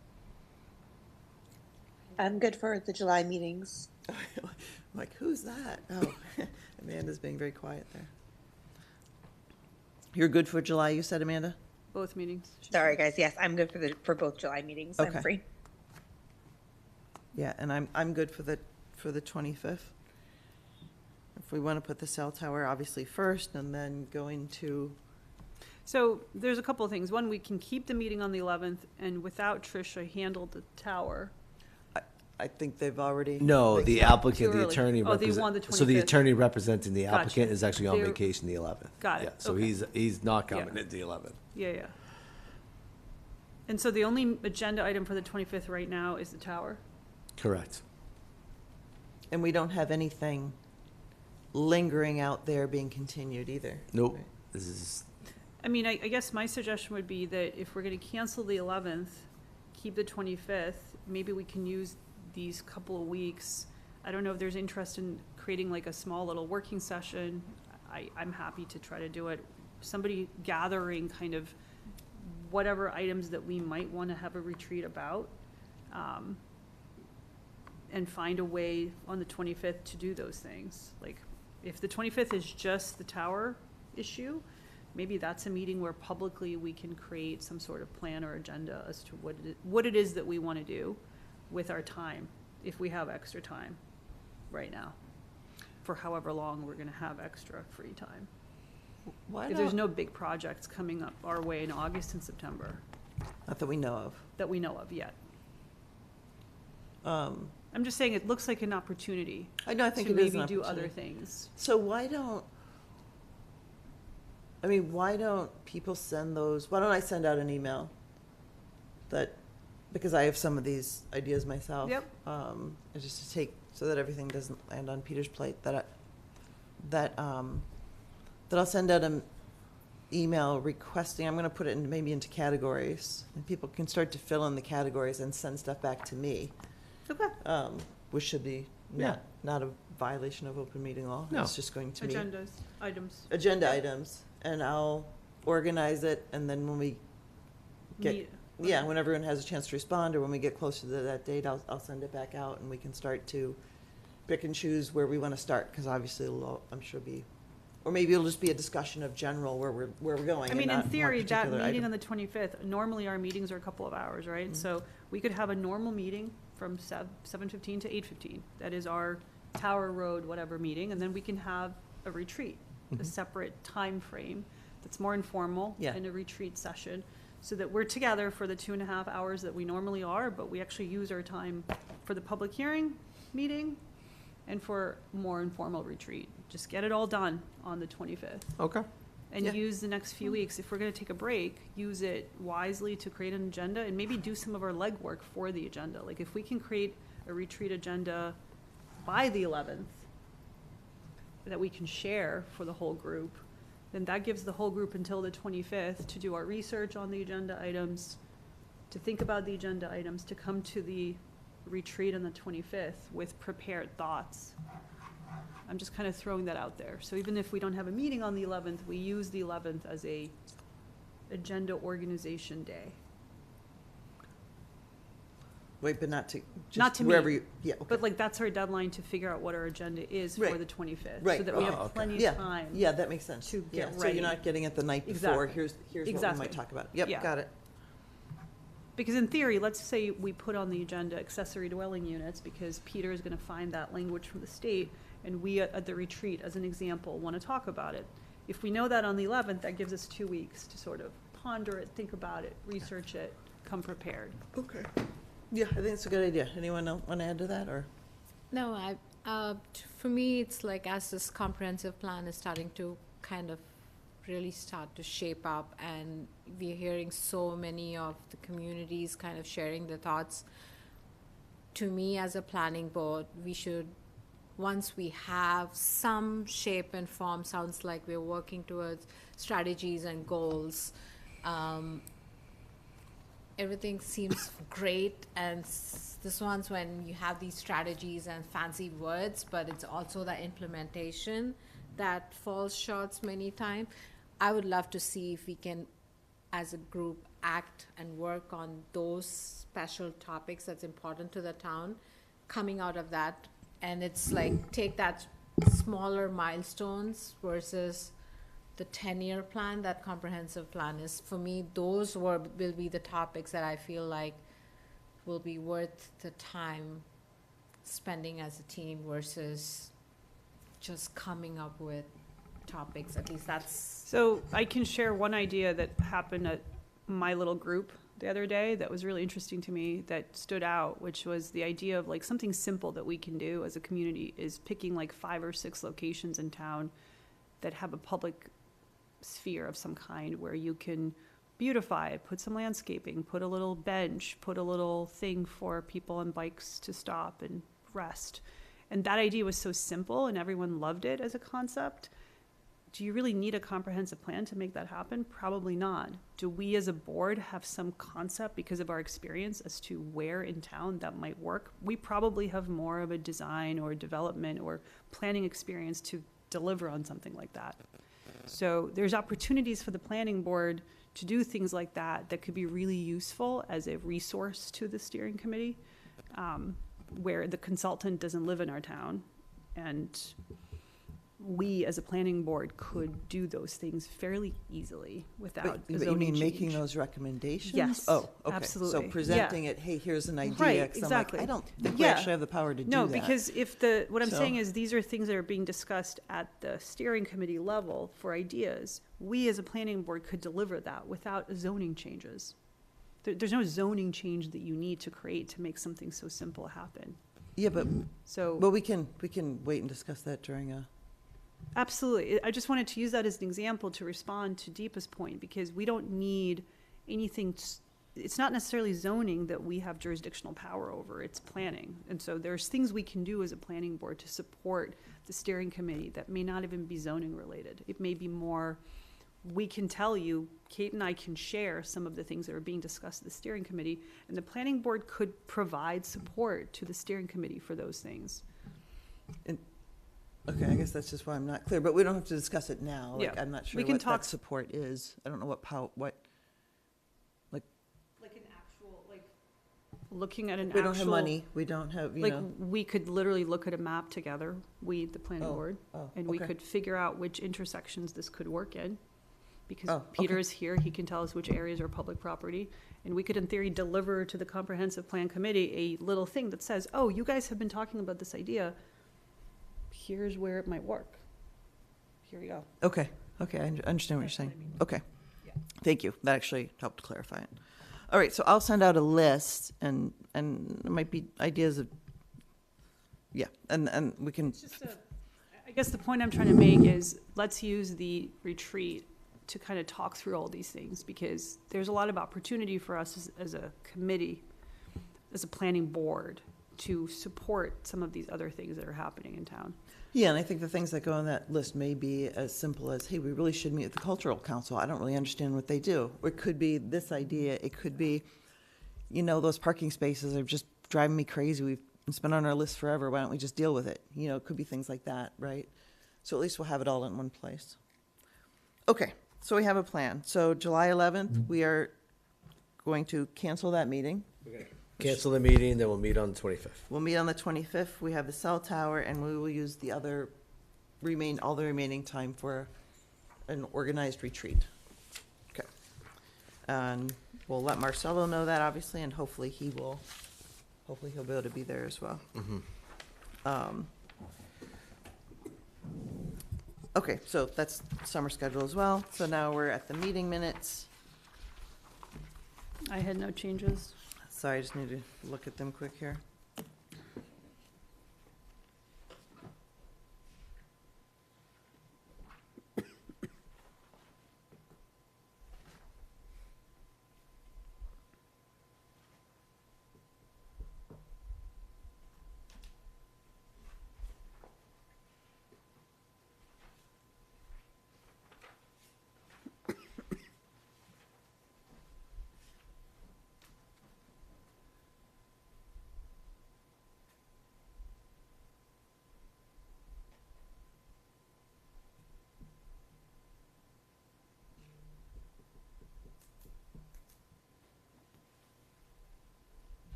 I'm good for the July meetings. Like, who's that? Oh, Amanda's being very quiet there. You're good for July, you said, Amanda? Both meetings. Sorry, guys. Yes, I'm good for both July meetings. Okay. I'm free. Yeah, and I'm good for the 25th. If we want to put the cell tower obviously first, and then go into. So there's a couple of things. One, we can keep the meeting on the 11th, and without Tricia handle the tower. I think they've already. No, the applicant, Too the early. attorney. Oh, they want the So the 25th. attorney representing the Gotcha. applicant is actually on They're- vacation the 11th. Got it. Yeah, so Okay. he's not coming Yeah. at the 11th. Yeah. And so the only agenda item for the 25th right now is the tower. Correct. And we don't have anything lingering out there being continued either. Nope. Right. This is, I mean, I guess my suggestion would be that if we're gonna cancel the 11th, keep the 25th, maybe we can use these couple of weeks. I don't know if there's interest in creating like a small little working session. I'm happy to try to do it. Somebody gathering kind of whatever items that we might want to have a retreat about. And find a way on the 25th to do those things. Like, if the 25th is just the tower issue, maybe that's a meeting where publicly we can create some sort of plan or agenda as to what it is that we want to do with our time, if we have extra time right now, for however long we're gonna have extra free time. Why If there's don't, no big projects coming up our way in August and September not that we know of. that we know of yet. Um, I'm just saying, it looks like an opportunity I know, I think to it is maybe an do other opportunity. things. So why don't people send those, why don't I send out an email that, because I have some of these ideas myself. Yep. Just to take, so that everything doesn't land on Peter's plate, that I'll send out an email requesting, I'm gonna put it maybe into categories, and people can start to fill in the categories and send stuff back to me. Okay. Which should be Yeah. not a violation of open meeting law. No. It's just going to be Agendas, items. agenda items, and I'll organize it, and then when we get, Meet- yeah, when everyone has a chance to respond, or when we get closer to that date, I'll send it back out, and we can start to pick and choose where we want to start, because obviously I'm sure or maybe it'll just be a discussion of general where we're going. I mean, and in not one theory, that particular meeting item. on the 25th, normally our meetings are a couple of hours, right? Mhm. So we could have a normal meeting from 7:15 to 8:15. That is our Tower Road, whatever meeting, and then we can have a retreat, a Mhm. separate time frame that's more informal Yeah. in a retreat session, so that we're together for the 2.5 hours that we normally are, but we actually use our time for the public hearing meeting and for more informal retreat. Just get it all done on the 25th. okay. And Yeah. use the next few weeks, if we're gonna take a break, use it wisely to create an agenda and maybe do some of our legwork for the agenda. Like, if we can create a retreat agenda by the 11th that we can share for the whole group, then that gives the whole group until the 25th to do our research on the agenda items, to think about the agenda items, to come to the retreat on the 25th with prepared thoughts. I'm just kind of throwing that out there. So even if we don't have a meeting on the 11th, we use the 11th as a agenda organization day. Wait, but not to, Not just to wherever me, you, yeah, okay. But like, that's our deadline to figure out what our agenda is for Right. the 25th. So Right. that we Oh, have okay. plenty Yeah, of time. yeah, that makes sense. to Yeah, get so ready. you're not getting it the night before, Exactly. here's what we Exactly. might talk about. Yep, Yeah. got it. Because in theory, let's say we put on the agenda accessory dwelling units, because Peter is gonna find that language from the state, and we at the retreat, as an example, wanna talk about it. If we know that on the 11th, that gives us 2 weeks to sort of ponder it, think about it, research it, come prepared. Okay. Yeah, I think it's a good idea. Anyone want to add to that, or? No, for me, it's like as this comprehensive plan is starting to kind of really start to shape up, and we're hearing so many of the communities kind of sharing their thoughts. To me, as a planning board, we should, once we have some shape and form, sounds like we're working towards strategies and goals. Everything seems great, and this one's when you have these strategies and fancy words, but it's also the implementation that falls short many times. I would love to see if we can, as a group, act and work on those special topics that's important to the town coming out of that. And it's like, take that smaller milestones versus the 10-year plan, that comprehensive plan is, for me, those will be the topics that I feel like will be worth the time spending as a team versus just coming up with topics. At least that's, So I can share one idea that happened at my little group the other day that was really interesting to me, that stood out, which was the idea of like something simple that we can do as a community is picking like 5 or 6 locations in town that have a public sphere of some kind where you can beautify, put some landscaping, put a little bench, put a little thing for people on bikes to stop and rest. And that idea was so simple and everyone loved it as a concept. Do you really need a comprehensive plan to make that happen? Probably not. Do we as a board have some concept because of our experience as to where in town that might work? We probably have more of a design or development or planning experience to deliver on something like that. So there's opportunities for the planning board to do things like that that could be really useful as a resource to the steering committee, where the consultant doesn't live in our town, and we as a planning board could do those things fairly easily without a But you zoning mean making change. those recommendations? Yes, Oh, okay. absolutely. So presenting it, hey, here's an idea. Right, 'cause I'm like, exactly. I don't think we Yeah. actually have the power to do that. No, because what I'm So- saying is these are things that are being discussed at the steering committee level for ideas. We as a planning board could deliver that without zoning changes. There's no zoning change that you need to create to make something so simple happen. Yeah, but So. we can wait and discuss that during a, Absolutely. I just wanted to use that as an example to respond to Deepa's point, because we don't need anything, it's not necessarily zoning that we have jurisdictional power over, it's planning. And so there's things we can do as a planning board to support the steering committee that may not even be zoning related. It may be more, we can tell you, Kate and I can share some of the things that are being discussed at the steering committee, and the planning board could provide support to the steering committee for those things. okay, I guess that's just why I'm not clear, but we don't have to discuss it now. Like, Yeah. I'm not sure We can what talk- that support is. I don't know what Like an actual, like, looking at an we actual. don't have money, we don't have, you Like, know. we could literally look at a map together, we, the planning Oh, board, oh, and we okay. could figure out which intersections this could work in. Because Oh, Peter okay. is here, he can tell us which areas are public property, and we could in theory deliver to the comprehensive plan committee a little thing that says, oh, you guys have been talking about this idea, here's where it might work. Here we go. Okay, I understand what you're saying. Okay. Yeah. Thank you. That actually helped clarify it. All right, so I'll send out a list and there might be ideas of, yeah, and we can, It's just I guess the point I'm trying to make is, let's use the retreat to kind of talk through all these things, because there's a lot of opportunity for us as a committee, as a planning board, to support some of these other things that are happening in town. yeah, and I think the things that go on that list may be as simple as, hey, we really should meet with the cultural council. I don't really understand what they do. Or it could be this idea. It could be, you know, those parking spaces are just driving me crazy. We've it's been on our list forever. Why don't we just deal with it? You know, it could be things like that, right? So at least we'll have it all in one place. Okay, so we have a plan. So July 11th, we are going to cancel that meeting. Cancel the meeting, then we'll meet on the 25th. We'll meet on the 25th. We have the cell tower, and we will use all the remaining time for an organized retreat. Okay. And we'll let Marcelo know that, obviously, and hopefully he'll be able to be there as well. Okay, so that's summer schedule as well. So now we're at the meeting minutes. I had no changes. Sorry, I just need to look at them quick here.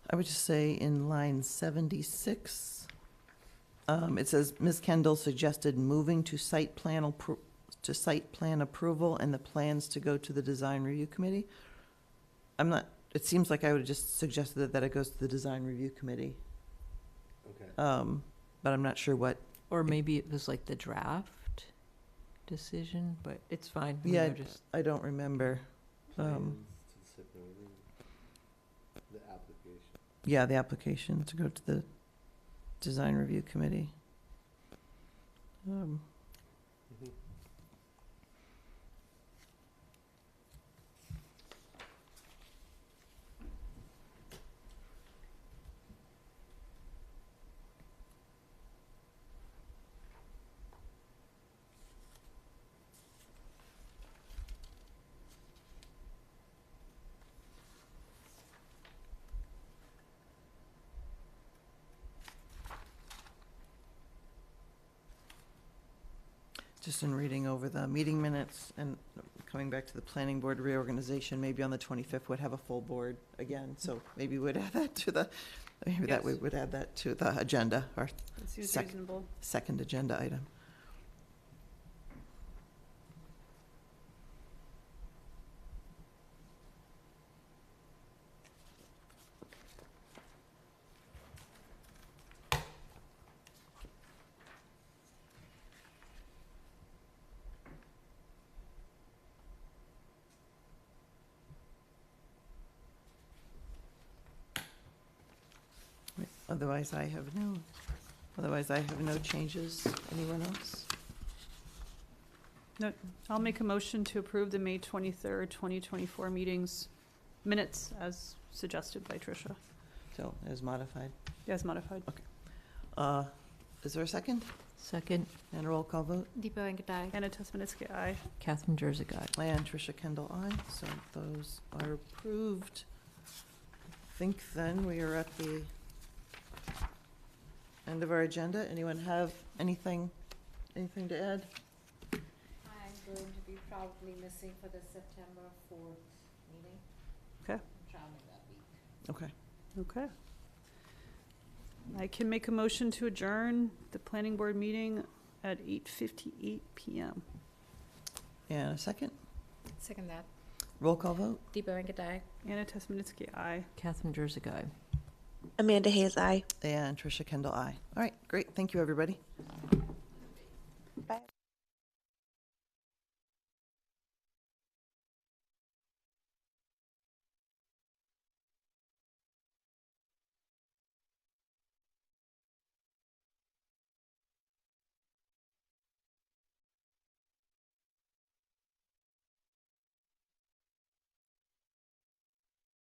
I would just say in line 76, it says, Ms. Kendall suggested moving to site plan approval and the plans to go to the design review committee. It seems like I would have just suggested that it goes to the design review committee, Okay. but I'm not sure what. Or maybe it was like the draft decision, but it's fine. I mean, Yeah, they're just- I don't remember. The application. Yeah, the application to go to the design review committee. Just in reading over the meeting minutes and coming back to the planning board reorganization, maybe on the 25th would have a full board again. So maybe we'd add that to the, maybe that we Yes. would add that to the agenda, our That seems Sec- reasonable. second agenda item. Right, otherwise I have no changes. Anyone else? No, I'll make a motion to approve the May 23rd, 2024 meetings minutes as suggested by Tricia, So, as modified. as modified. Is there a second? Second, And a roll call vote? Deepa Venkateswaran. Anna Tesmanitsky, aye. Catherine Jersey, aye. And Tricia Kendall, aye. So those are approved. I think then we are at the end of our agenda. Anyone have anything to add? I'm going to be probably missing for the September 4th meeting. Okay. I'm traveling that week. Okay. Okay. I can make a motion to adjourn the planning board meeting at 8:58 PM. And a second? Second that. Roll call vote? Deepa Venkateswaran. Anna Tesmanitsky, aye. Catherine Jersey, aye. Amanda Hayes, aye. And Tricia Kendall, aye. All right, great. Thank you, everybody.